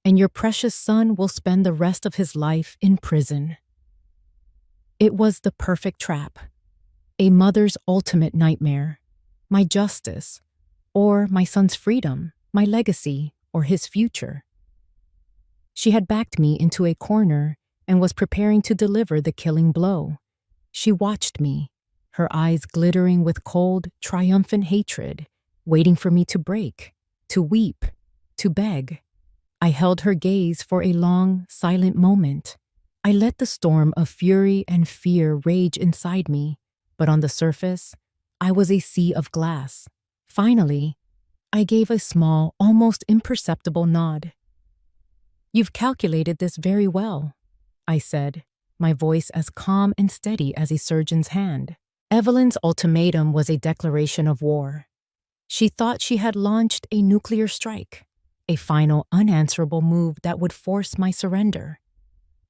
And your precious son will spend the rest of his life in prison. It was the perfect trap. A mother's ultimate nightmare. My justice, or my son's freedom, my legacy, or his future. She had backed me into a corner and was preparing to deliver the killing blow. She watched me, her eyes glittering with cold, triumphant hatred, waiting for me to break, to weep, to beg. I held her gaze for a long, silent moment. I let the storm of fury and fear rage inside me, but on the surface, I was a sea of glass. Finally, I gave a small, almost imperceptible nod. You've calculated this very well, I said, my voice as calm and steady as a surgeon's hand. Evelyn's ultimatum was a declaration of war. She thought she had launched a nuclear strike, a final unanswerable move that would force my surrender.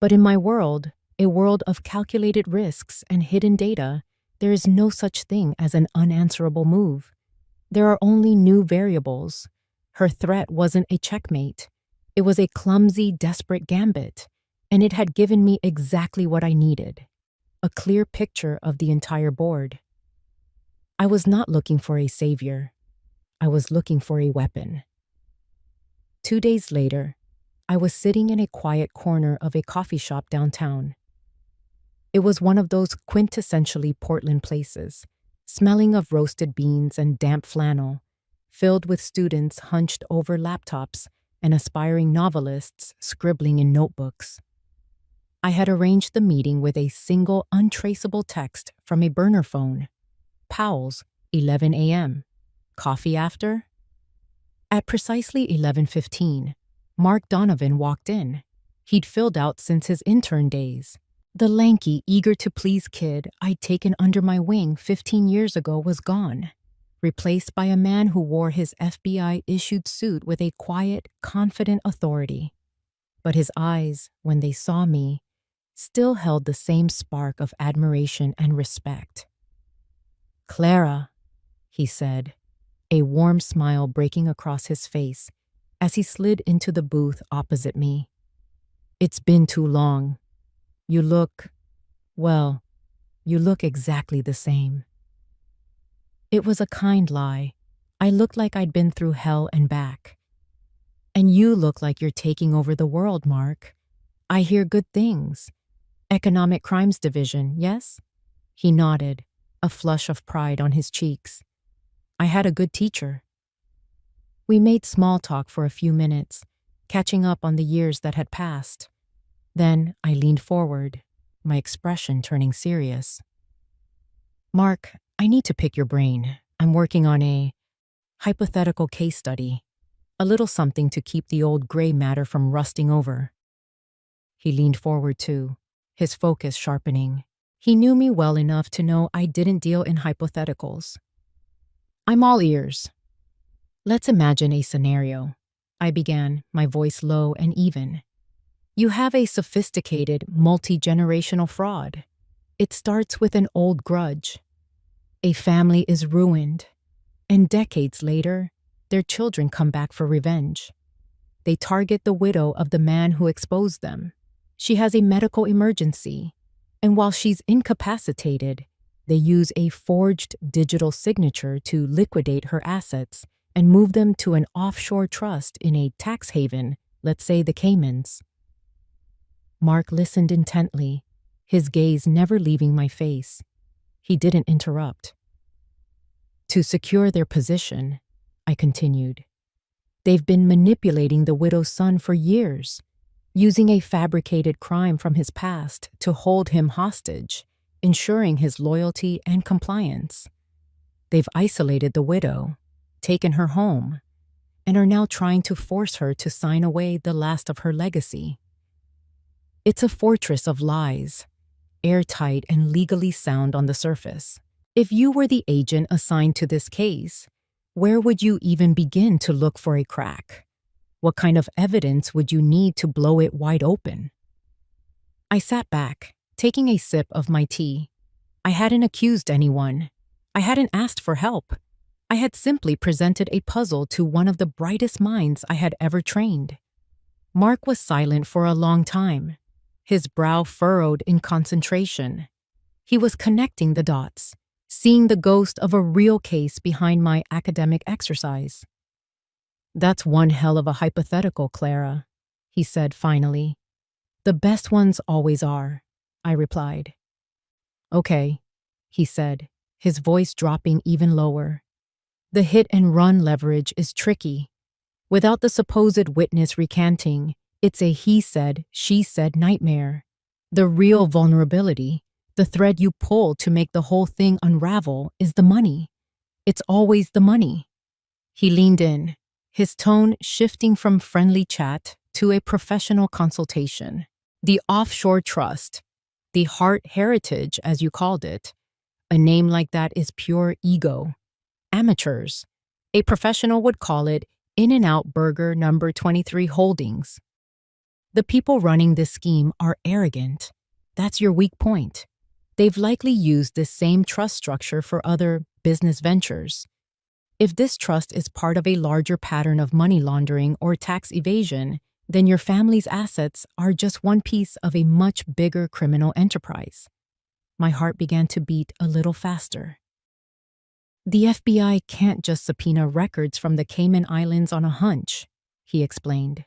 But in my world, a world of calculated risks and hidden data, there is no such thing as an unanswerable move. There are only new variables. Her threat wasn't a checkmate. It was a clumsy, desperate gambit, and it had given me exactly what I needed. A clear picture of the entire board. I was not looking for a savior. I was looking for a weapon. 2 days later, I was sitting in a quiet corner of a coffee shop downtown. It was one of those quintessentially Portland places, smelling of roasted beans and damp flannel, filled with students hunched over laptops and aspiring novelists scribbling in notebooks. I had arranged the meeting with a single untraceable text from a burner phone. Powell's, 11 a.m. Coffee after? At precisely 11:15, Mark Donovan walked in. He'd filled out since his intern days. The lanky, eager-to-please kid I'd taken under my wing 15 years ago was gone, replaced by a man who wore his FBI-issued suit with a quiet, confident authority. But his eyes, when they saw me, still held the same spark of admiration and respect. "Clara," he said, a warm smile breaking across his face as he slid into the booth opposite me. "It's been too long. You look exactly the same." It was a kind lie. I looked like I'd been through hell and back. "And you look like you're taking over the world, Mark. I hear good things. Economic Crimes Division, yes?" He nodded, a flush of pride on his cheeks. "I had a good teacher." We made small talk for a few minutes, catching up on the years that had passed. Then I leaned forward, my expression turning serious. "Mark, I need to pick your brain. I'm working on a hypothetical case study, a little something to keep the old gray matter from rusting over." He leaned forward too, his focus sharpening. He knew me well enough to know I didn't deal in hypotheticals. I'm all ears. Let's imagine a scenario. I began, my voice low and even. You have a sophisticated, multi-generational fraud. It starts with an old grudge. A family is ruined, and decades later, their children come back for revenge. They target the widow of the man who exposed them. She has a medical emergency, and while she's incapacitated, they use a forged digital signature to liquidate her assets and move them to an offshore trust in a tax haven, let's say the Caymans. Mark listened intently, his gaze never leaving my face. He didn't interrupt. To secure their position, I continued, they've been manipulating the widow's son for years, using a fabricated crime from his past to hold him hostage, ensuring his loyalty and compliance. They've isolated the widow, taken her home, and are now trying to force her to sign away the last of her legacy. It's a fortress of lies, airtight and legally sound on the surface. If you were the agent assigned to this case, where would you even begin to look for a crack? What kind of evidence would you need to blow it wide open? I sat back, taking a sip of my tea. I hadn't accused anyone. I hadn't asked for help. I had simply presented a puzzle to one of the brightest minds I had ever trained. Mark was silent for a long time, his brow furrowed in concentration. He was connecting the dots, seeing the ghost of a real case behind my academic exercise. That's one hell of a hypothetical, Clara, he said finally. The best ones always are, I replied. Okay, he said, his voice dropping even lower. The hit-and-run leverage is tricky. Without the supposed witness recanting, it's a he said, she said nightmare. The real vulnerability, the thread you pull to make the whole thing unravel, is the money. It's always the money. He leaned in, his tone shifting from friendly chat to a professional consultation. The offshore trust, the heart heritage, as you called it, a name like that is pure ego. Amateurs. A professional would call it In-N-Out Burger number 23 Holdings. The people running this scheme are arrogant. That's your weak point. They've likely used this same trust structure for other business ventures. If this trust is part of a larger pattern of money laundering or tax evasion, then your family's assets are just one piece of a much bigger criminal enterprise. My heart began to beat a little faster. The FBI can't just subpoena records from the Cayman Islands on a hunch, he explained.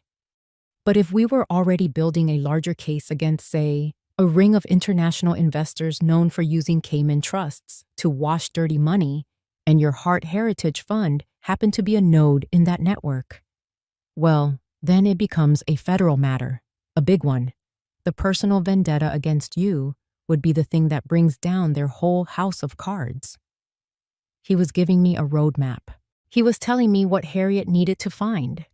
But if we were already building a larger case against, say, a ring of international investors known for using Cayman trusts to wash dirty money, and your Heart Heritage Fund happened to be a node in that network, well, then it becomes a federal matter, a big one. The personal vendetta against you would be the thing that brings down their whole house of cards. He was giving me a roadmap. He was telling me what Harriet needed to find.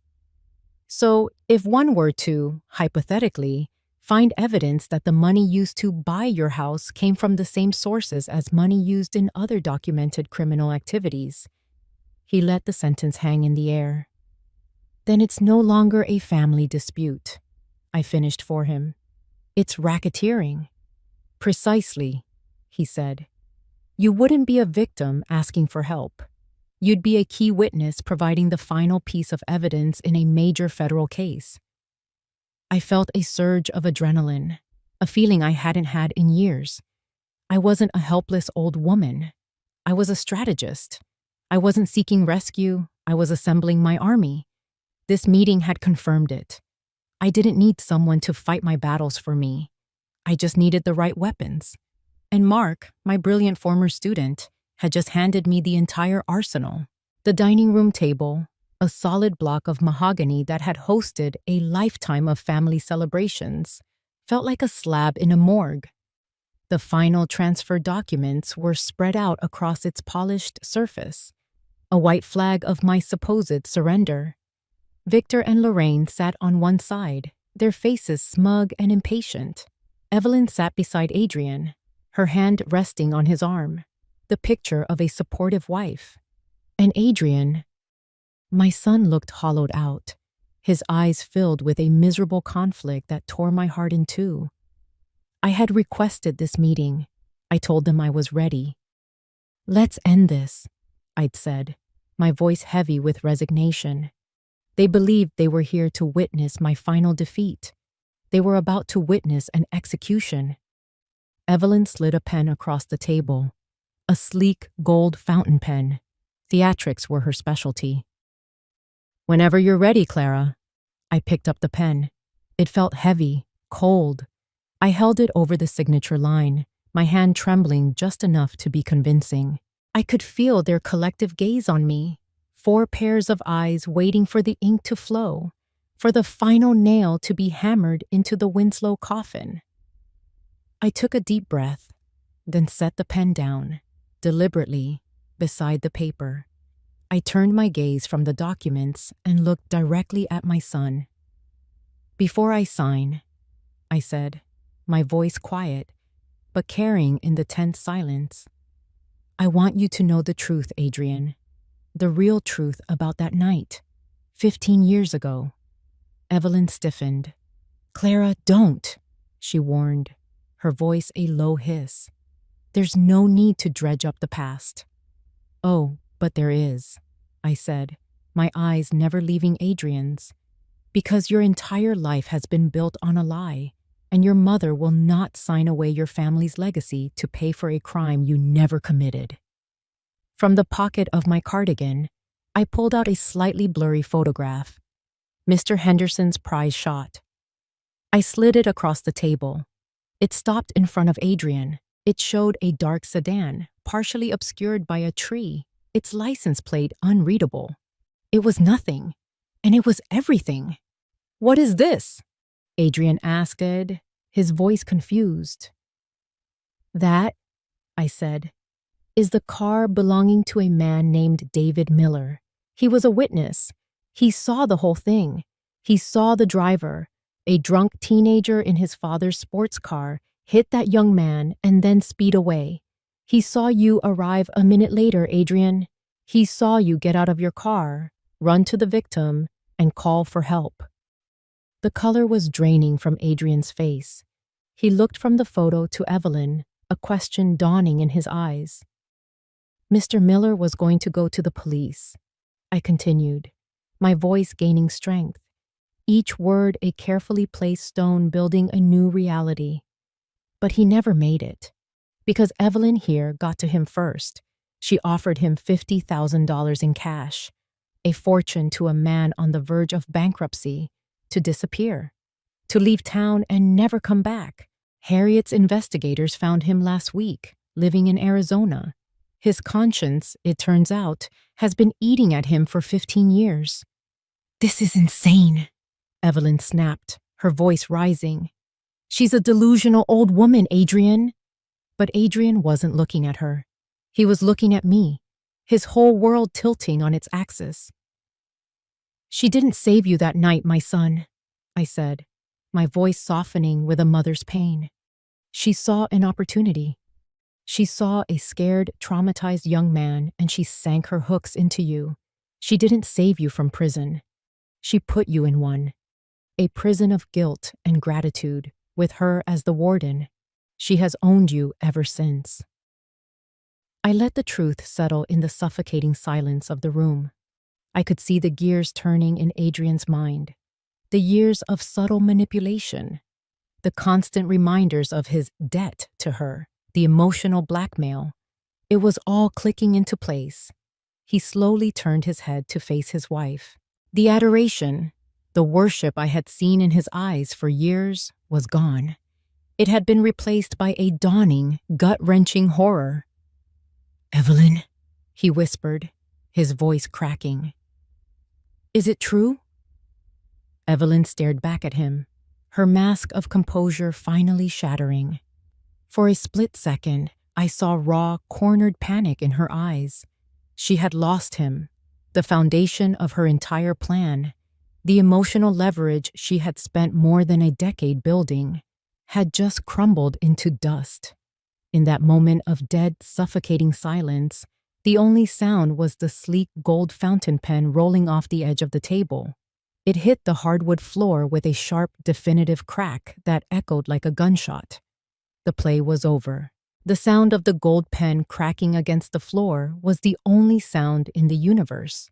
So, if one were to, hypothetically, find evidence that the money used to buy your house came from the same sources as money used in other documented criminal activities, he let the sentence hang in the air. Then it's no longer a family dispute, I finished for him. It's racketeering. Precisely, he said. You wouldn't be a victim asking for help. You'd be a key witness providing the final piece of evidence in a major federal case. I felt a surge of adrenaline, a feeling I hadn't had in years. I wasn't a helpless old woman. I was a strategist. I wasn't seeking rescue. I was assembling my army. This meeting had confirmed it. I didn't need someone to fight my battles for me. I just needed the right weapons. And Mark, my brilliant former student, had just handed me the entire arsenal. The dining room table, a solid block of mahogany that had hosted a lifetime of family celebrations, felt like a slab in a morgue. The final transfer documents were spread out across its polished surface, a white flag of my supposed surrender. Victor and Lorraine sat on one side, their faces smug and impatient. Evelyn sat beside Adrian, her hand resting on his arm, the picture of a supportive wife. And Adrian, my son looked hollowed out, his eyes filled with a miserable conflict that tore my heart in two. I had requested this meeting. I told them I was ready. "Let's end this," I'd said, my voice heavy with resignation. They believed they were here to witness my final defeat. They were about to witness an execution. Evelyn slid a pen across the table, a sleek gold fountain pen. Theatrics were her specialty. "Whenever you're ready, Clara." I picked up the pen. It felt heavy, cold. I held it over the signature line, my hand trembling just enough to be convincing. I could feel their collective gaze on me, 4 pairs of eyes waiting for the ink to flow, for the final nail to be hammered into the Winslow coffin. I took a deep breath, then set the pen down, deliberately, beside the paper. I turned my gaze from the documents and looked directly at my son. "Before I sign," I said, my voice quiet, but carrying in the tense silence, "I want you to know the truth, Adrian. The real truth about that night, 15 years ago." Evelyn stiffened. "Clara, don't," she warned, her voice a low hiss. "There's no need to dredge up the past." "Oh, but there is," I said, my eyes never leaving Adrian's. "Because your entire life has been built on a lie, and your mother will not sign away your family's legacy to pay for a crime you never committed." From the pocket of my cardigan, I pulled out a slightly blurry photograph, Mr. Henderson's prize shot. I slid it across the table. It stopped in front of Adrian. It showed a dark sedan, partially obscured by a tree, its license plate unreadable. It was nothing, and it was everything. "What is this?" Adrian asked, his voice confused. "That," I said, "is the car belonging to a man named David Miller. He was a witness. He saw the whole thing. He saw the driver, a drunk teenager in his father's sports car, hit that young man and then speed away. He saw you arrive a minute later, Adrian. He saw you get out of your car, run to the victim, and call for help." The color was draining from Adrian's face. He looked from the photo to Evelyn, a question dawning in his eyes. "Mr. Miller was going to go to the police," I continued, my voice gaining strength, each word a carefully placed stone building a new reality. "But he never made it, because Evelyn here got to him first. She offered him $50,000 in cash, a fortune to a man on the verge of bankruptcy, to disappear, to leave town and never come back. Harriet's investigators found him last week, living in Arizona. His conscience, it turns out, has been eating at him for 15 years. "This is insane," Evelyn snapped, her voice rising. "She's a delusional old woman, Adrian." But Adrian wasn't looking at her. He was looking at me, his whole world tilting on its axis. "She didn't save you that night, my son," I said, my voice softening with a mother's pain. "She saw an opportunity. She saw a scared, traumatized young man, and she sank her hooks into you. She didn't save you from prison. She put you in one. A prison of guilt and gratitude, with her as the warden. She has owned you ever since." I let the truth settle in the suffocating silence of the room. I could see the gears turning in Adrian's mind, the years of subtle manipulation, the constant reminders of his debt to her, the emotional blackmail. It was all clicking into place. He slowly turned his head to face his wife. The adoration, the worship I had seen in his eyes for years, was gone. It had been replaced by a dawning, gut-wrenching horror. "Evelyn," he whispered, his voice cracking. "Is it true?" Evelyn stared back at him, her mask of composure finally shattering. For a split second, I saw raw, cornered panic in her eyes. She had lost him, the foundation of her entire plan. The emotional leverage she had spent more than a decade building had just crumbled into dust. In that moment of dead, suffocating silence, the only sound was the sleek gold fountain pen rolling off the edge of the table. It hit the hardwood floor with a sharp, definitive crack that echoed like a gunshot. The play was over. The sound of the gold pen cracking against the floor was the only sound in the universe.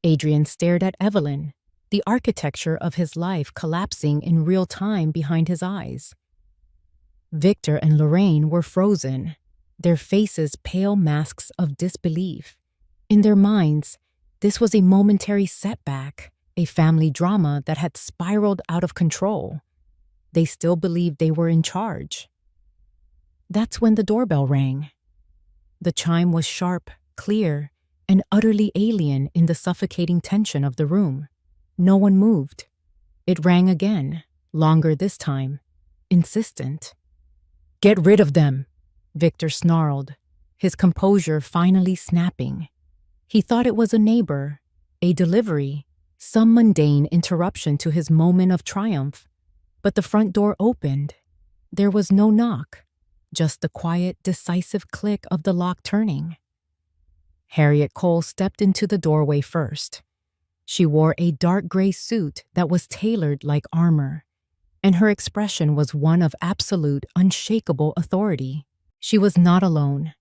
Adrian stared at Evelyn, the architecture of his life collapsing in real time behind his eyes. Victor and Lorraine were frozen, their faces pale masks of disbelief. In their minds, this was a momentary setback, a family drama that had spiraled out of control. They still believed they were in charge. That's when the doorbell rang. The chime was sharp, clear, and utterly alien in the suffocating tension of the room. No one moved. It rang again, longer this time, insistent. "Get rid of them," Victor snarled, his composure finally snapping. He thought it was a neighbor, a delivery, some mundane interruption to his moment of triumph. But the front door opened. There was no knock, just the quiet, decisive click of the lock turning. Harriet Cole stepped into the doorway first. She wore a dark gray suit that was tailored like armor, and her expression was one of absolute, unshakable authority. She was not alone.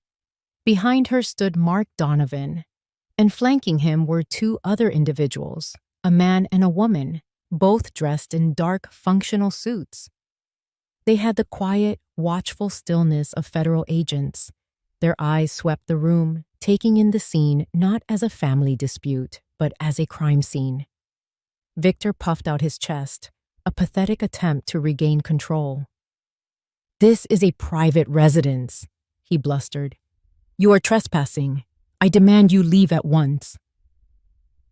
Behind her stood Mark Donovan, and flanking him were two other individuals, a man and a woman, both dressed in dark, functional suits. They had the quiet, watchful stillness of federal agents. Their eyes swept the room, taking in the scene not as a family dispute, but as a crime scene. Victor puffed out his chest, a pathetic attempt to regain control. "This is a private residence," he blustered. "You are trespassing. I demand you leave at once."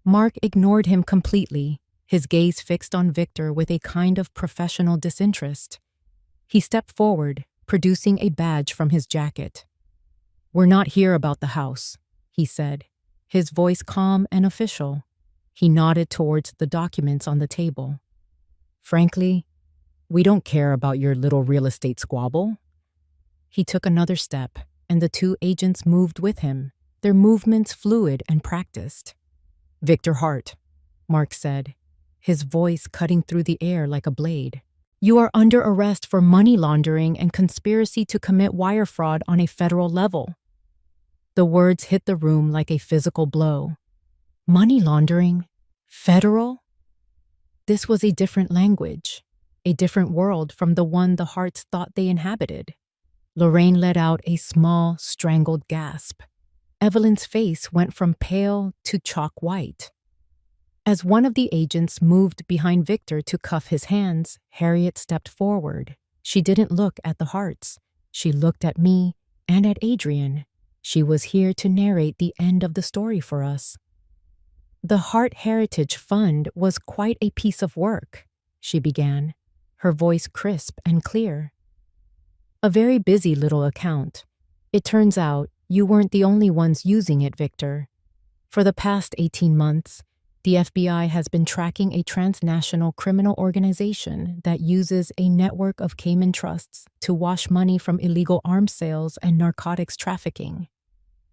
Mark ignored him completely, his gaze fixed on Victor with a kind of professional disinterest. He stepped forward, producing a badge from his jacket. "We're not here about the house," he said, his voice calm and official. He nodded towards the documents on the table. "Frankly, we don't care about your little real estate squabble." He took another step, and the two agents moved with him, their movements fluid and practiced. "Victor Hart," Mark said, his voice cutting through the air like a blade. "You are under arrest for money laundering and conspiracy to commit wire fraud on a federal level." The words hit the room like a physical blow. Money laundering? Federal? This was a different language, a different world from the one the Harts thought they inhabited. Lorraine let out a small, strangled gasp. Evelyn's face went from pale to chalk white. As one of the agents moved behind Victor to cuff his hands, Harriet stepped forward. She didn't look at the Harts. She looked at me and at Adrian. She was here to narrate the end of the story for us. "The Hart Heritage Fund was quite a piece of work," she began, her voice crisp and clear. "A very busy little account. It turns out you weren't the only ones using it, Victor. For the past 18 months, the FBI has been tracking a transnational criminal organization that uses a network of Cayman trusts to wash money from illegal arms sales and narcotics trafficking."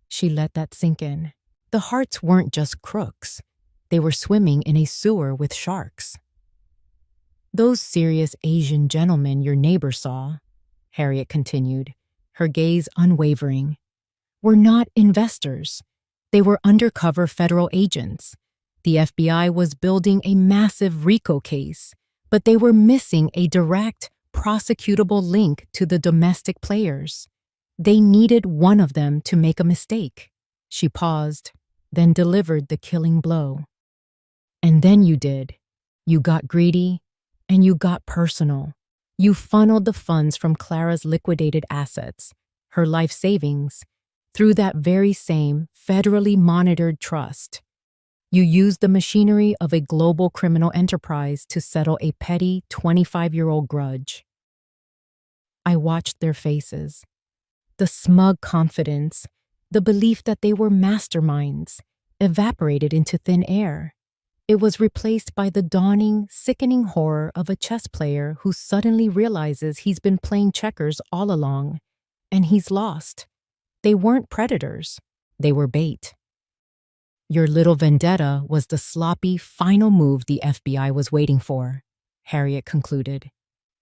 She let that sink in. The Harts weren't just crooks. They were swimming in a sewer with sharks. "Those serious Asian gentlemen your neighbor saw," Harriet continued, her gaze unwavering, "were not investors. They were undercover federal agents. The FBI was building a massive RICO case, but they were missing a direct, prosecutable link to the domestic players. They needed one of them to make a mistake." She paused, then delivered the killing blow. "And then you did. You got greedy, and you got personal. You funneled the funds from Clara's liquidated assets, her life savings, through that very same federally monitored trust. You used the machinery of a global criminal enterprise to settle a petty 25-year-old grudge." I watched their faces. The smug confidence, the belief that they were masterminds, evaporated into thin air. It was replaced by the dawning, sickening horror of a chess player who suddenly realizes he's been playing checkers all along, and he's lost. They weren't predators. They were bait. Your little vendetta was the sloppy, final move the FBI was waiting for, Harriet concluded.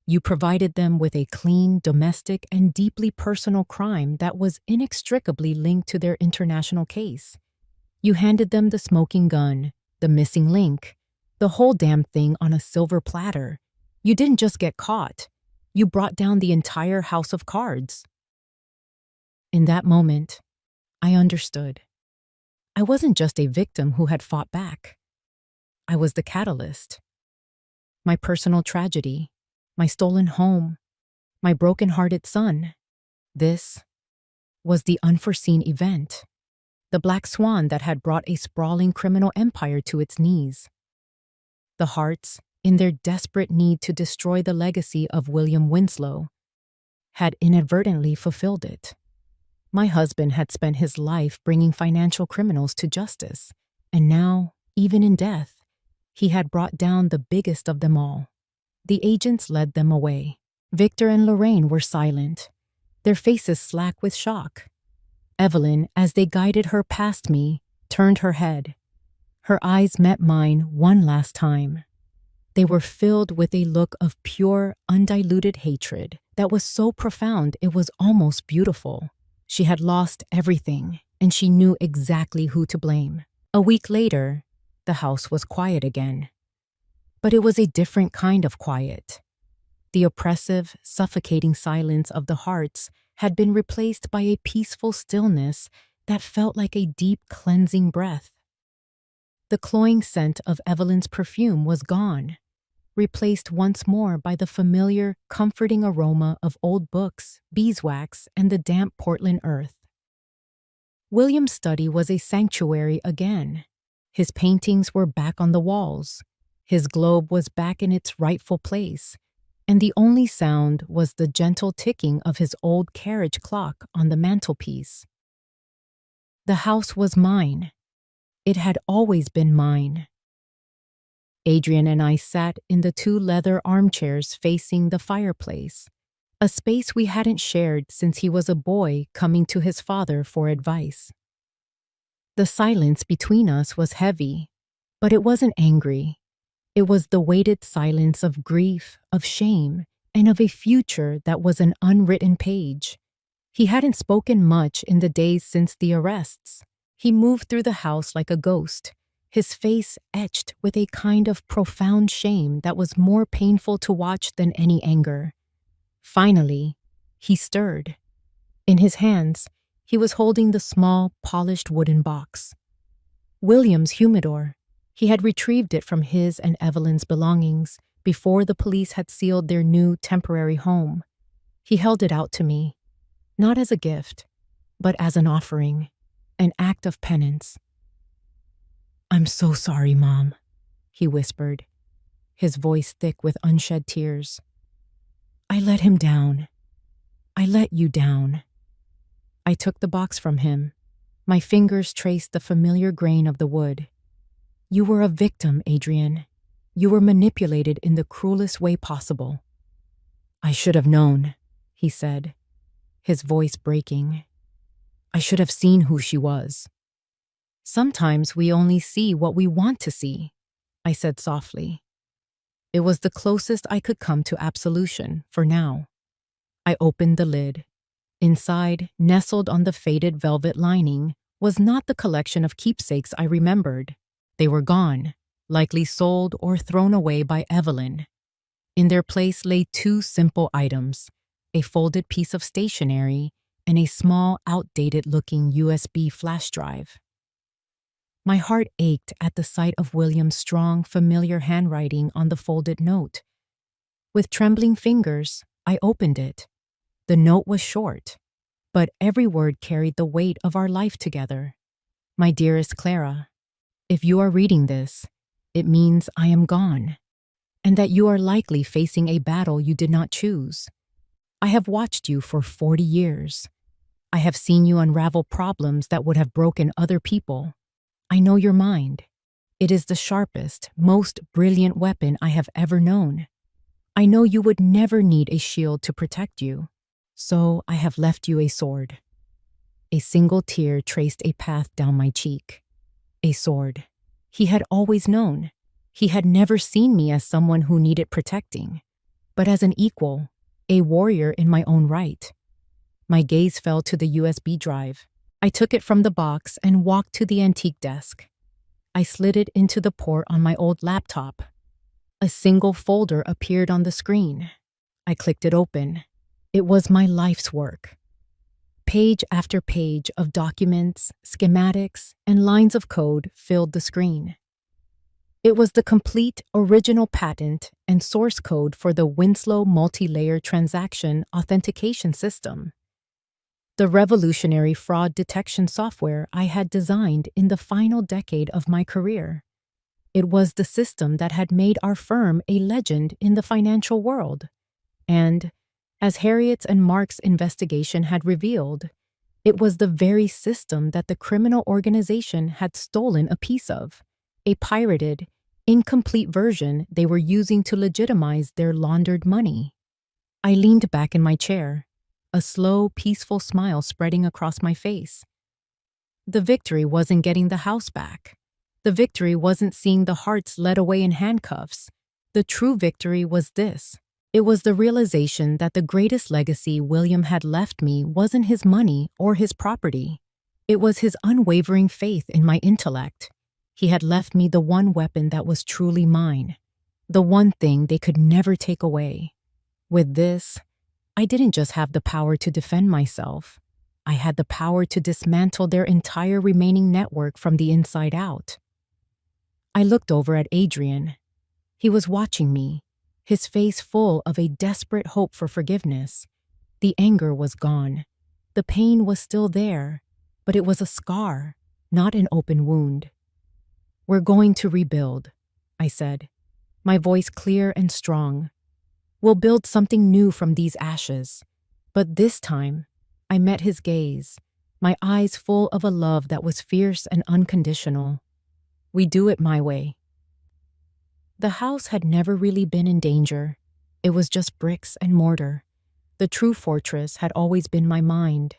You provided them with a clean, domestic, and deeply personal crime that was inextricably linked to their international case. You handed them the smoking gun, the missing link, the whole damn thing on a silver platter. You didn't just get caught. You brought down the entire house of cards. In that moment, I understood. I wasn't just a victim who had fought back. I was the catalyst. My personal tragedy, my stolen home, my broken-hearted son. This was the unforeseen event, the black swan that had brought a sprawling criminal empire to its knees. The Harts, in their desperate need to destroy the legacy of William Winslow, had inadvertently fulfilled it. My husband had spent his life bringing financial criminals to justice, and now, even in death, he had brought down the biggest of them all. The agents led them away. Victor and Lorraine were silent, their faces slack with shock. Evelyn, as they guided her past me, turned her head. Her eyes met mine one last time. They were filled with a look of pure, undiluted hatred that was so profound it was almost beautiful. She had lost everything, and she knew exactly who to blame. A week later, the house was quiet again. But it was a different kind of quiet. The oppressive, suffocating silence of the Harts had been replaced by a peaceful stillness that felt like a deep, cleansing breath. The cloying scent of Evelyn's perfume was gone, replaced once more by the familiar, comforting aroma of old books, beeswax, and the damp Portland earth. William's study was a sanctuary again. His paintings were back on the walls. His globe was back in its rightful place, and the only sound was the gentle ticking of his old carriage clock on the mantelpiece. The house was mine. It had always been mine. Adrian and I sat in the 2 leather armchairs facing the fireplace, a space we hadn't shared since he was a boy coming to his father for advice. The silence between us was heavy, but it wasn't angry. It was the weighted silence of grief, of shame, and of a future that was an unwritten page. He hadn't spoken much in the days since the arrests. He moved through the house like a ghost, his face etched with a kind of profound shame that was more painful to watch than any anger. Finally, he stirred. In his hands, he was holding the small, polished wooden box. William's humidor. He had retrieved it from his and Evelyn's belongings before the police had sealed their new temporary home. He held it out to me, not as a gift, but as an offering, an act of penance. "I'm so sorry, Mom," he whispered, his voice thick with unshed tears. "I let him down. I let you down." I took the box from him. My fingers traced the familiar grain of the wood. "You were a victim, Adrian. You were manipulated in the cruelest way possible." "I should have known," he said, his voice breaking. "I should have seen who she was." "Sometimes we only see what we want to see," I said softly. It was the closest I could come to absolution for now. I opened the lid. Inside, nestled on the faded velvet lining, was not the collection of keepsakes I remembered. They were gone, likely sold or thrown away by Evelyn. In their place lay 2 simple items, a folded piece of stationery and a small, outdated-looking USB flash drive. My heart ached at the sight of William's strong, familiar handwriting on the folded note. With trembling fingers, I opened it. The note was short, but every word carried the weight of our life together. "My dearest Clara, if you are reading this, it means I am gone, and that you are likely facing a battle you did not choose. I have watched you for 40 years. I have seen you unravel problems that would have broken other people. I know your mind. It is the sharpest, most brilliant weapon I have ever known. I know you would never need a shield to protect you, so I have left you a sword." A single tear traced a path down my cheek. A sword. He had always known. He had never seen me as someone who needed protecting, but as an equal, a warrior in my own right. My gaze fell to the USB drive. I took it from the box and walked to the antique desk. I slid it into the port on my old laptop. A single folder appeared on the screen. I clicked it open. It was my life's work. Page after page of documents, schematics, and lines of code filled the screen. It was the complete original patent and source code for the Winslow multi-layer transaction authentication system, the revolutionary fraud detection software I had designed in the final decade of my career. It was the system that had made our firm a legend in the financial world. And, as Harriet's and Mark's investigation had revealed, it was the very system that the criminal organization had stolen a piece of, a pirated, incomplete version they were using to legitimize their laundered money. I leaned back in my chair, a slow, peaceful smile spreading across my face. The victory wasn't getting the house back. The victory wasn't seeing the hearts led away in handcuffs. The true victory was this. It was the realization that the greatest legacy William had left me wasn't his money or his property. It was his unwavering faith in my intellect. He had left me the one weapon that was truly mine, the one thing they could never take away. With this, I didn't just have the power to defend myself. I had the power to dismantle their entire remaining network from the inside out. I looked over at Adrian. He was watching me, his face full of a desperate hope for forgiveness. The anger was gone. The pain was still there, but it was a scar, not an open wound. "We're going to rebuild," I said, my voice clear and strong. "We'll build something new from these ashes." But this time, I met his gaze, my eyes full of a love that was fierce and unconditional. "We do it my way." The house had never really been in danger. It was just bricks and mortar. The true fortress had always been my mind,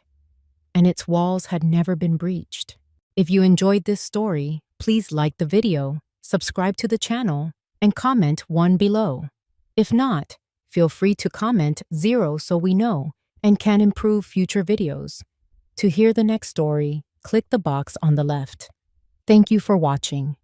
and its walls had never been breached. If you enjoyed this story, please like the video, subscribe to the channel, and comment 1 below. If not, feel free to comment 0 so we know and can improve future videos. To hear the next story, click the box on the left. Thank you for watching.